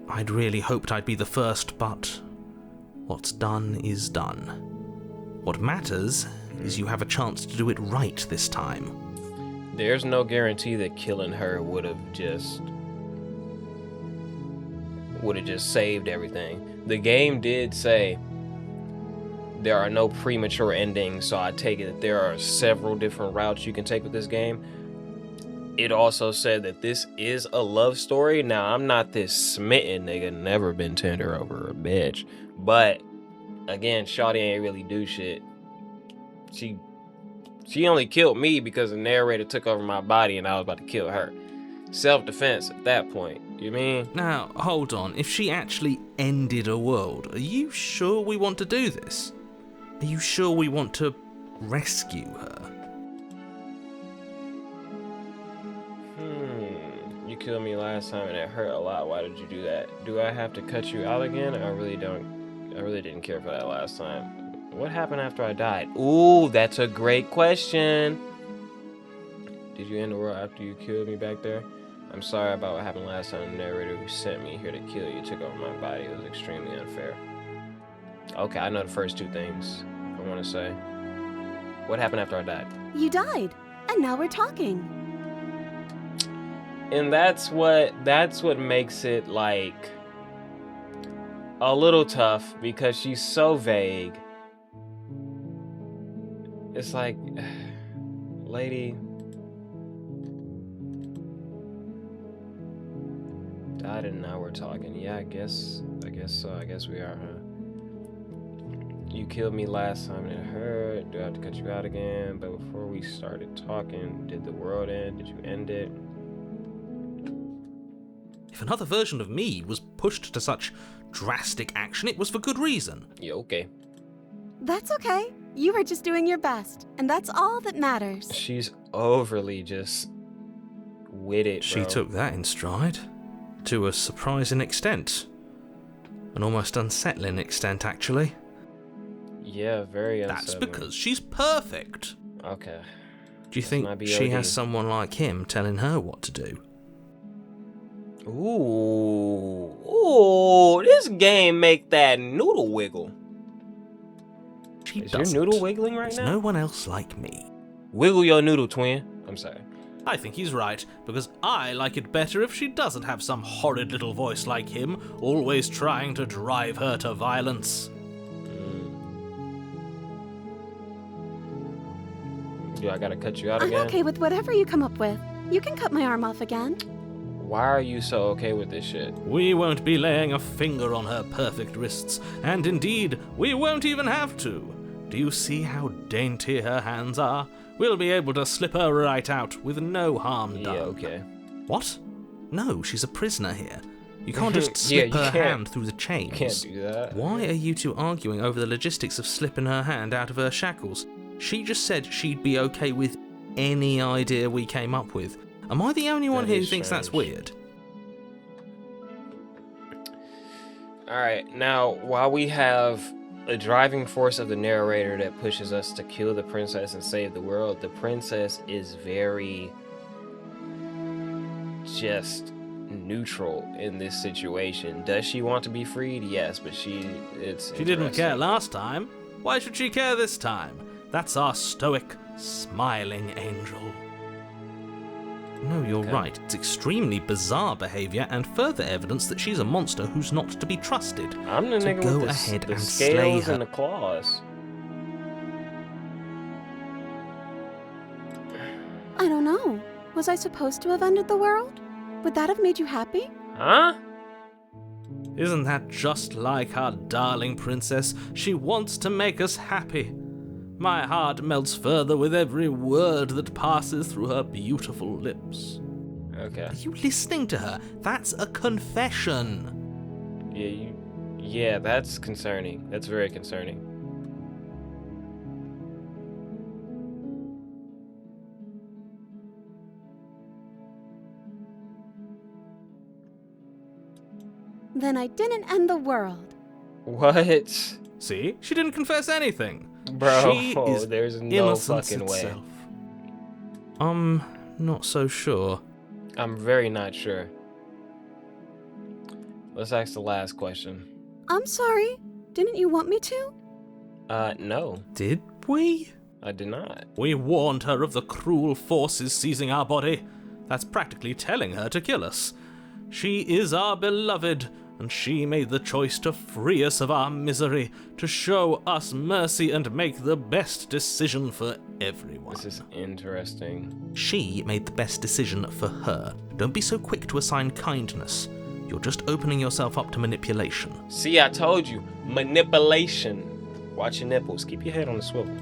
I'd really hoped I'd be the first, but what's done is done. What matters is you have a chance to do it right this time. There's no guarantee that killing her would have just saved everything. The game did say there are no premature endings, so I take it that there are several different routes you can take with this game. it also said that this is a love story. Now, I'm not this smitten nigga, never been tender over a bitch. But, again, shawty ain't really do shit. She only killed me because the narrator took over my body and I was about to kill her. Self-defense at that point. You mean? Now, hold on. If she actually ended a world, are you sure we want to do this? Are you sure we want to rescue her? You killed me last time and it hurt a lot. Why did you do that? Do I have to cut you out again? I really didn't care for that last time. What happened after I died? Ooh, that's a great question. Did you end the world after you killed me back there? I'm sorry about what happened last time. The narrator who sent me here to kill you took over my body. It was extremely unfair. Okay, I know the first two things I want to say. What happened after I died? You died, and now we're talking. And that's what makes it like a little tough because she's so vague. It's like, lady, died and now we're talking. Yeah, I guess so. I guess we are, huh? You killed me last time and it hurt. Do I have to cut you out again? But before we started talking, did the world end? Did you end it? If another version of me was pushed to such drastic action, it was for good reason. Yeah, okay. That's okay. You were just doing your best, and that's all that matters. She's overly just with it, She bro. took that in stride. To a surprising extent. An almost unsettling extent, actually. Yeah, very That's unsettling. because she's perfect. Okay. Do you That's think my BOD. she has someone like him telling her what to do? Ooh, this game make that noodle wiggle. She Is doesn't. your noodle wiggling right There's now? no one else like me. Wiggle your noodle, twin. I'm sorry. I think he's right, because I like it better if she doesn't have some horrid little voice like him, always trying to drive her to violence. Do I gotta cut you out I'm again? okay with whatever you come up with. You can cut my arm off again. Why are you so okay with this shit? We won't be laying a finger on her perfect wrists, and indeed, we won't even have to. Do you see how dainty her hands are? We'll be able to slip her right out with no harm done. Yeah, okay. What? No, she's a prisoner here. You can't just Yeah, slip you her can't. hand through the chains. You can't do that. Why are you two arguing over the logistics of slipping her hand out of her shackles? She just said she'd be okay with any idea we came up with. Am I the only one That here who is thinks that's strange. weird? Alright, now, while we have a driving force of the narrator that pushes us to kill the princess and save the world, the princess is very just neutral in this situation. Does she want to be freed? Yes, but she didn't care last time. Why should she care this time? That's our stoic, smiling angel. No, you're Okay. right. It's extremely bizarre behaviour and further evidence that she's a monster who's not to be trusted. I'm the So nigga go with ahead the and slay scales her. and the claws. I don't know. Was I supposed to have ended the world? Would that have made you happy? Huh? Isn't that just like our darling princess? She wants to make us happy. My heart melts further with every word that passes through her beautiful lips. Okay. Are you listening to her? That's a confession. Yeah, that's concerning. That's very concerning. Then I didn't end the world. What? See? She didn't confess anything. Bro, She is there's no innocence fucking way. itself. I'm not so sure. I'm very not sure. Let's ask the last question. I'm sorry. Didn't you want me to? No, Did we? I did not. We warned her of the cruel forces seizing our body. That's practically telling her to kill us. She is our beloved, and she made the choice to free us of our misery, to show us mercy and make the best decision for everyone. This is interesting. She made the best decision for her. Don't be so quick to assign kindness. You're just opening yourself up to manipulation. See, I told you. Manipulation. Watch your nipples. Keep your head on the swivel.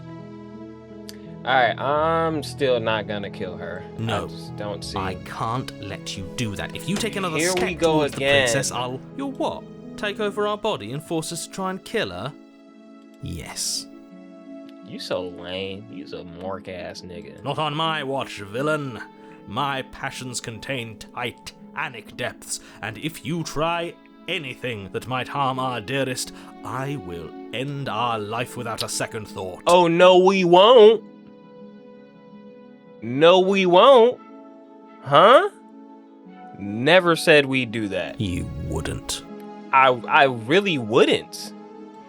Alright, I'm still not gonna kill her. No. I just don't see. I can't let you do that. If you take another Here step we go towards again. the princess, You'll what? Take over our body and force us to try and kill her? Yes. You so lame. You's a mark-ass nigga. Not on my watch, villain. My passions contain titanic depths, and if you try anything that might harm our dearest, I will end our life without a second thought. Oh, no, we won't. No, we won't. Huh? Never said we'd do that. You wouldn't. I really wouldn't.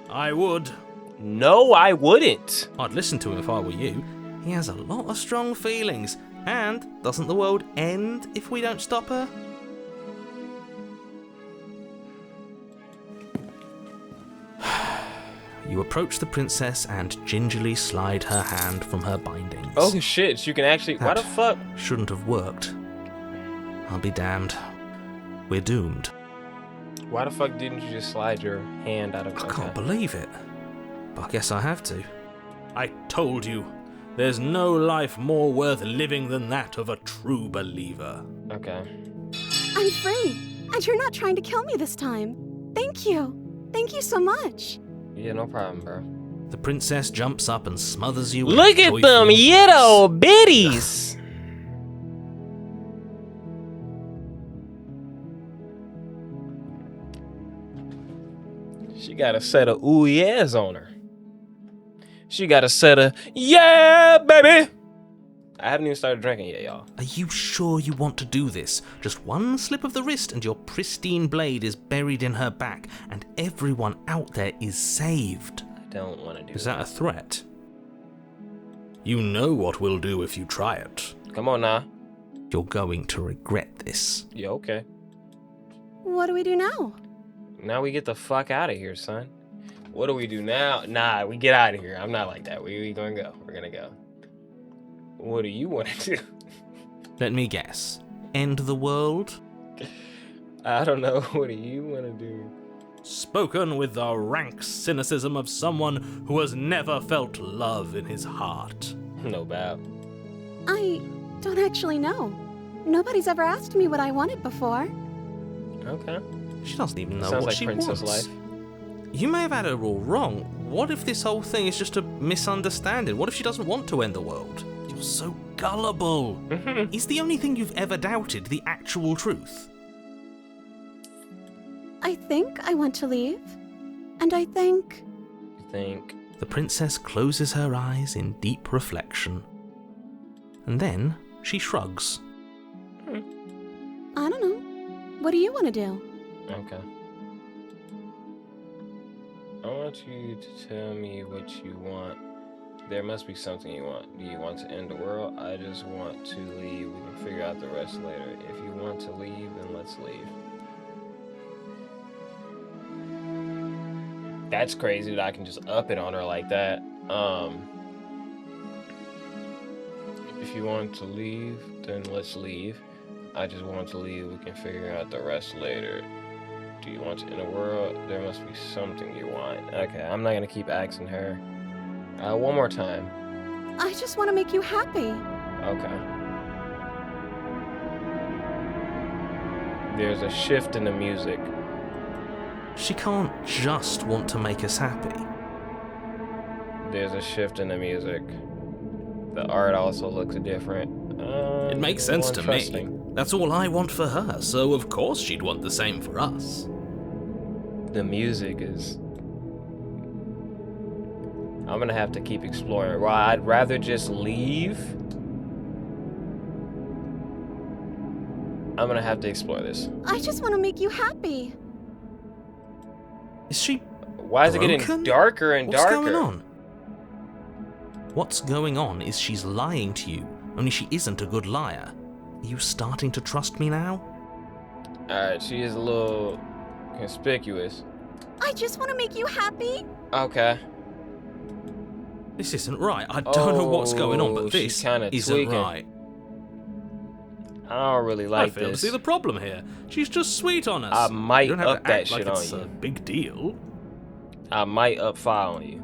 I would. No, I wouldn't. I'd listen to him if I were you. He has a lot of strong feelings. And doesn't the world end if we don't stop her? You approach the princess and gingerly slide her hand from her bindings. Oh shit, you can actually... Why the fuck? Shouldn't have worked. I'll be damned. We're doomed. Why the fuck didn't you just slide your hand out of... I can't believe it. But I guess I have to. I told you. There's no life more worth living than that of a true believer. Okay. I'm free, and you're not trying to kill me this time. Thank you. Thank you so much. Yeah, no problem, bro. The princess jumps up and smothers you with Look at joyful them embrace. little bitties! She got a set of ooh yeahs on her. She got a set of yeah, baby! I haven't even started drinking yet, y'all. Are you sure you want to do this? Just one slip of the wrist and your pristine blade is buried in her back, and everyone out there is saved. I don't want to do Is that a threat? You know what we'll do if you try it. Come on now. You're going to regret this. Yeah, okay. What do we do now? Now we get the fuck out of here, son. What do we do now? Nah, we get out of here. I'm not like that. We gonna go. We're gonna go. What do you want to do? Let me guess. End the world? I don't know. What do you want to do? Spoken with the rank cynicism of someone who has never felt love in his heart. No doubt. I don't actually know. Nobody's ever asked me what I wanted before. Okay. She doesn't even know Sounds what like she princess wants. life. You may have had her all wrong. What if this whole thing is just a misunderstanding? What if she doesn't want to end the world? You're so gullible. Is the only thing you've ever doubted the actual truth? I think I want to leave. And I think... You think? The princess closes her eyes in deep reflection. And then she shrugs. I don't know. What do you want to do? Okay. I want you to tell me what you want. There must be something you want. Do you want to end the world? I just want to leave. We can figure out the rest later. If you want to leave, then let's leave. That's crazy that I can just up it on her like that. If you want to leave, then let's leave. I just want to leave. We can figure out the rest later. Do you want to end the world? There must be something you want. Okay, I'm not gonna keep asking her. One more time. I just want to make you happy. Okay. There's a shift in the music. She can't just want to make us happy. There's a shift in the music. The art also looks different. It makes sense to me. That's all I want for her, so of course she'd want the same for us. The music is... I'm gonna have to keep exploring. Well, I'd rather just leave. I'm gonna have to explore this. I just want to make you happy. Is she Why is it getting broken? darker and What's darker? going on? What's going on is she's lying to you, only she isn't a good liar. Are you starting to trust me now? Alright, she is a little Conspicuous. I just want to make you happy. Okay. This isn't right. I don't know what's going on, but she's this kinda isn't tweaking. right. I don't really I like fail to this. see the problem here. She's just sweet on us. I might you don't have up to that act like shit on it's you. a big deal. I might up file on you.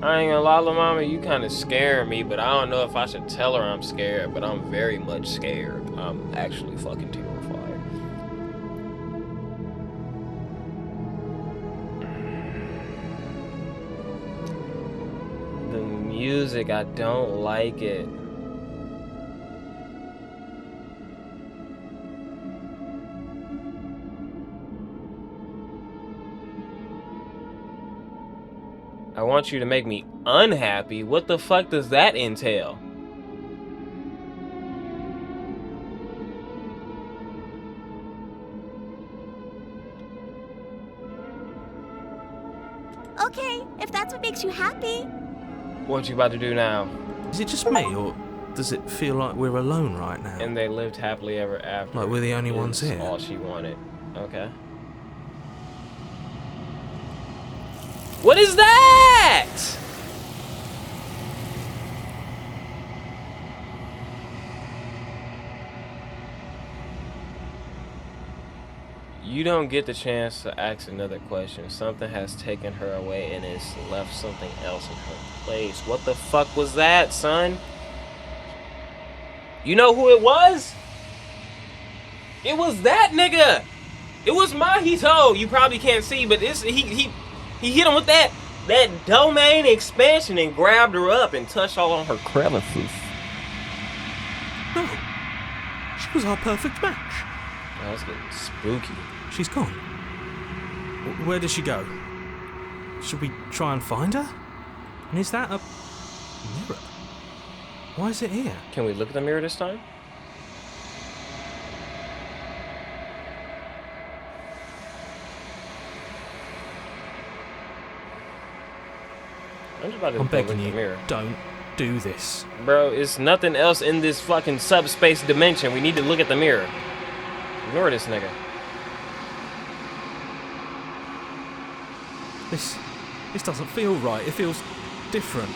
I ain't gonna lie, little mama, you kind of scaring me, but I don't know if I should tell her I'm scared, but I'm very much scared. I'm actually fucking terrified. The music, I don't like it. I want you to make me unhappy. What the fuck does that entail? Okay, if that's what makes you happy. What you about to do now? Is it just me, or does it feel like we're alone right now? And they lived happily ever after. Like we're the only ones is here? All she wanted. Okay. What is that? You don't get the chance to ask another question. Something has taken her away and it's left something else in her place. What the fuck was that, son? You know who it was? It was that nigga. It was Mahito. You probably can't see, but it's he hit him with that domain expansion and grabbed her up and touched all on her crevices. No. She was our perfect match. That was getting spooky. She's gone. Where did she go? Should we try and find her? And is that a mirror? Why is it here? Can we look at the mirror this time? I'm just about to I'm go look begging at the you, mirror. don't do this. Bro, it's nothing else in this fucking subspace dimension. We need to look at the mirror. Ignore this nigga. This doesn't feel right. It feels different.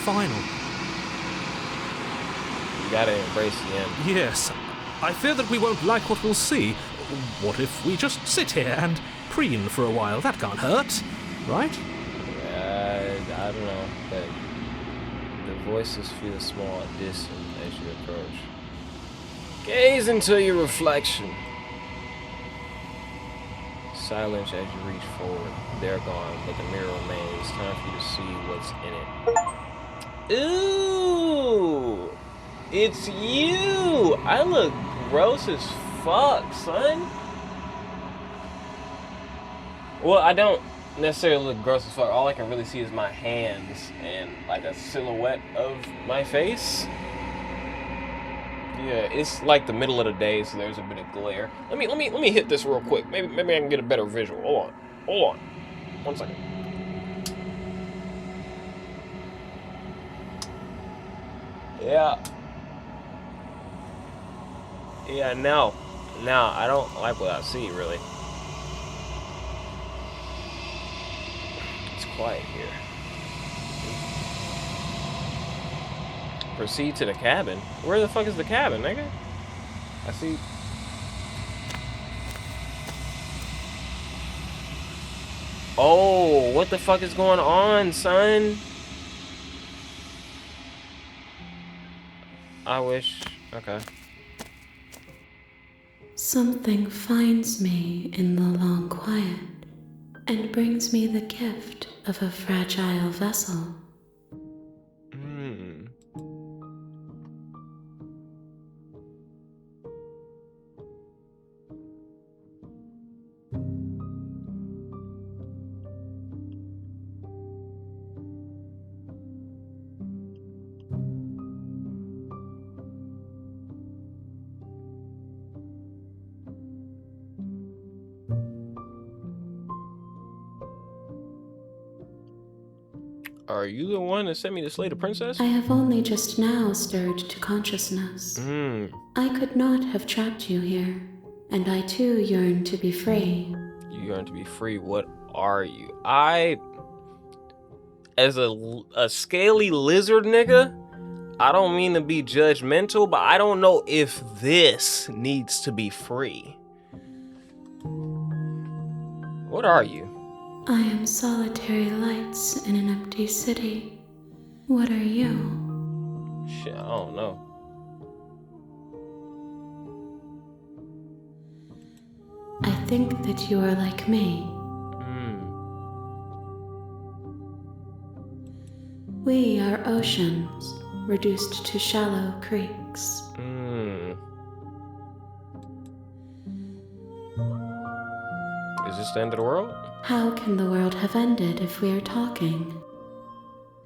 Final. You gotta embrace the end. Yes. I fear that we won't like what we'll see. What if we just sit here and preen for a while? That can't hurt, right? I don't know, but the voices feel small and distant as you approach. Gaze into your reflection. Silence as you reach forward. They're gone, but the mirror remains. Time for you to see what's in it. Ooh! It's you! I look gross as fuck, son. Well, I don't necessarily look gross as fuck. All I can really see is my hands and like a silhouette of my face. Yeah, it's like the middle of the day, so there's a bit of glare. Let me hit this real quick. Maybe I can get a better visual. Hold on. 1 second. Yeah. Yeah, no, I don't like what I see, really. It's quiet here. Proceed to the cabin. Where the fuck is the cabin, nigga? I see. Oh, what the fuck is going on, son? I wish. Okay. Something finds me in the long quiet and brings me the gift of a fragile vessel. Are you the one that sent me to slay the princess? I have only just now stirred to consciousness. I could not have trapped you here, and I too yearn to be free. You yearn to be free. What are you? As a scaly lizard nigga, I don't mean to be judgmental, but I don't know if this needs to be free. What are you? I am solitary lights in an empty city. What are you? Shit, I don't know. I think that you are like me. We are oceans, reduced to shallow creeks. Is this the end of the world? How can the world have ended if we are talking?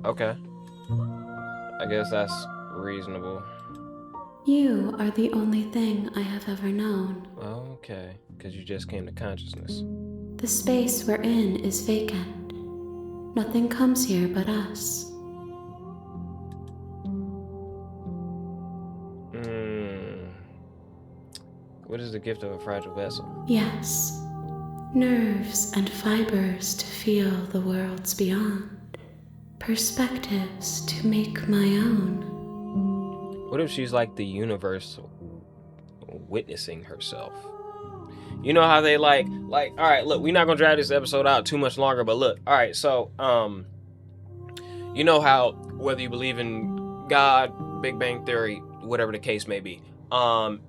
Okay. I guess that's reasonable. You are the only thing I have ever known. Okay, because you just came to consciousness. The space we're in is vacant. Nothing comes here but us. What is the gift of a fragile vessel? Yes. Nerves and fibers to feel the worlds beyond. Perspectives to make my own. What if she's like the universe witnessing herself? You know how they like, all right, look, we're not gonna drag this episode out too much longer, but look, all right, so, you know how, whether you believe in God, Big Bang Theory, whatever the case may be,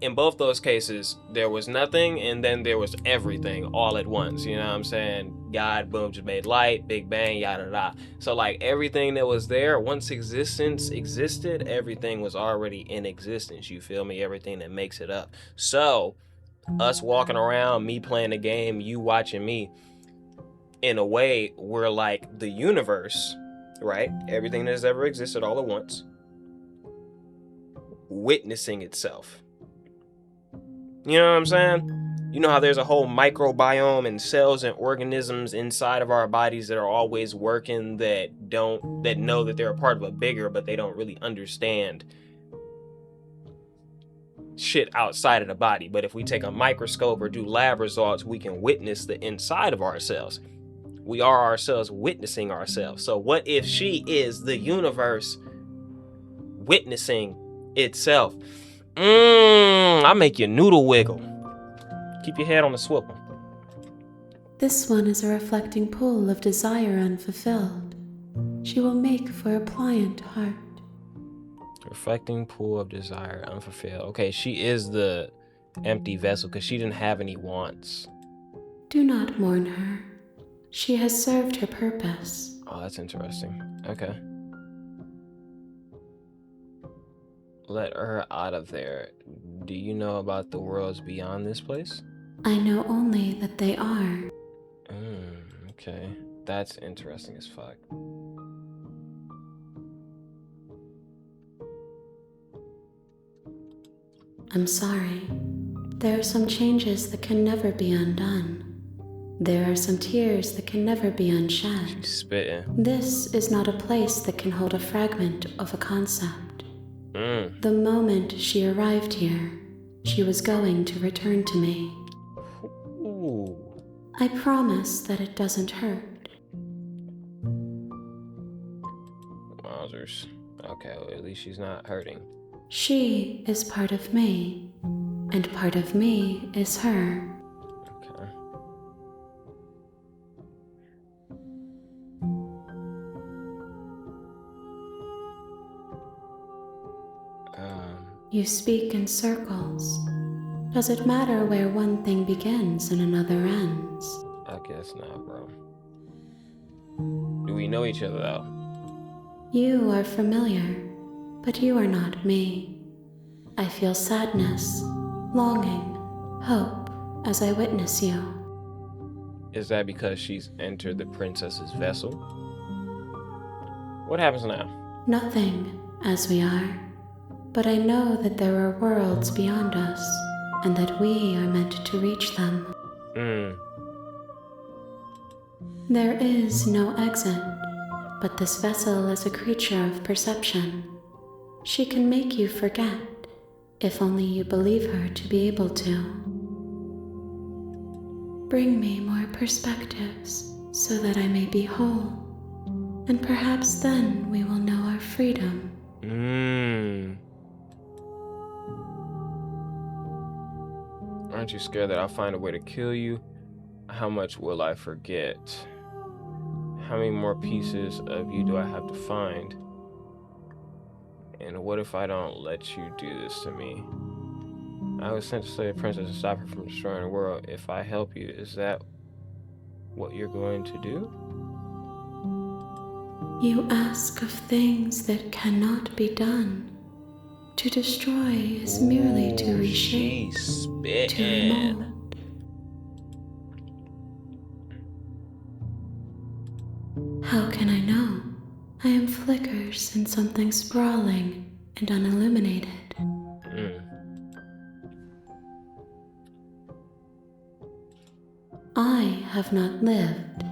in both those cases, there was nothing and then there was everything all at once. You know what I'm saying? God, boom, just made light, Big Bang, yada, yada. So like everything that was there, once existence existed, everything was already in existence. You feel me? Everything that makes it up. So us walking around, me playing the game, you watching me, in a way, we're like the universe, right? Everything that has ever existed all at once, witnessing itself. You know what I'm saying? You know how there's a whole microbiome and cells and organisms inside of our bodies that are always working, that know that they're a part of a bigger, but they don't really understand shit outside of the body. But if we take a microscope or do lab results, we can witness the inside of ourselves. We are ourselves witnessing ourselves. So what if she is the universe witnessing itself? I make your noodle wiggle. Keep your head on the swivel. This one is a reflecting pool of desire unfulfilled. She will make for a pliant heart. Reflecting pool of desire unfulfilled. Okay, she is the empty vessel because she didn't have any wants. Do not mourn her. She has served her purpose. Oh, that's interesting. Okay. Let her out of there. Do you know about the worlds beyond this place? I know only that they are. Okay. That's interesting as fuck. I'm sorry. There are some changes that can never be undone. There are some tears that can never be unshed. She's spitting. This is not a place that can hold a fragment of a concept. The moment she arrived here, she was going to return to me. Ooh. I promise that it doesn't hurt. Wowzers. Okay, well, at least she's not hurting. She is part of me, and part of me is her. Okay. You speak in circles. Does it matter where one thing begins and another ends? I guess not, bro. Do we know each other, though? You are familiar, but you are not me. I feel sadness, longing, hope as I witness you. Is that because she's entered the princess's vessel? What happens now? Nothing, as we are. But I know that there are worlds beyond us, and that we are meant to reach them. There is no exit, But this vessel is a creature of perception. She can make you forget, if only you believe her to be able to. Bring me more perspectives so that I may be whole, and perhaps then we will know our freedom. Aren't you scared that I'll find a way to kill you? How much will I forget? How many more pieces of you do I have to find? And what if I don't let you do this to me? I was sent to slay the princess and stop her from destroying the world. If I help you, is that what you're going to do? You ask of things that cannot be done. To destroy is merely to reshape, to remold. How can I know? I am flickers in something sprawling and unilluminated. I have not lived.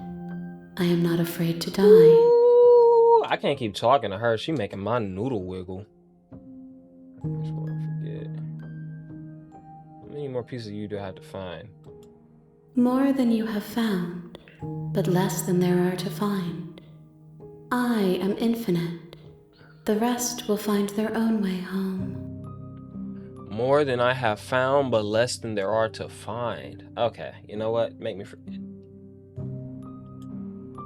I am not afraid to die. Ooh, I can't keep talking to her. She making my noodle wiggle. I just want to forget. How many more pieces of you do I have to find? More than you have found, but less than there are to find. I am infinite. The rest will find their own way home. More than I have found, but less than there are to find. Okay, you know what? Make me forget.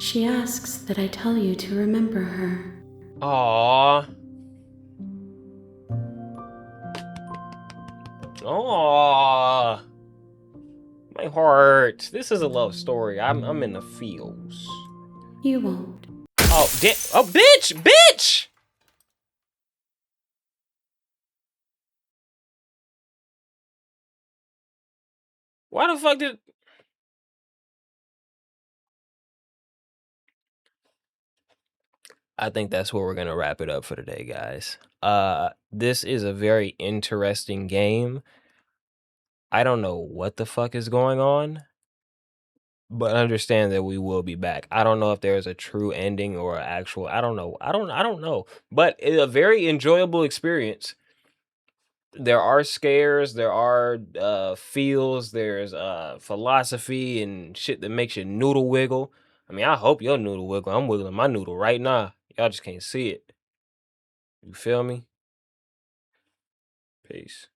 She asks that I tell you to remember her. Aww. Aww. My heart. This is a love story. I'm in the feels. You won't. Oh, oh, bitch! Bitch! Why the fuck did... I think that's where we're gonna wrap it up for today, guys. This is a very interesting game. I don't know what the fuck is going on, but understand that we will be back. I don't know if there's a true ending or an actual... I don't know. I don't know. But it's a very enjoyable experience. There are scares, there are feels, there's philosophy and shit that makes your noodle wiggle. I mean, I hope your noodle wiggle. I'm wiggling my noodle right now. Y'all just can't see it. You feel me? Peace.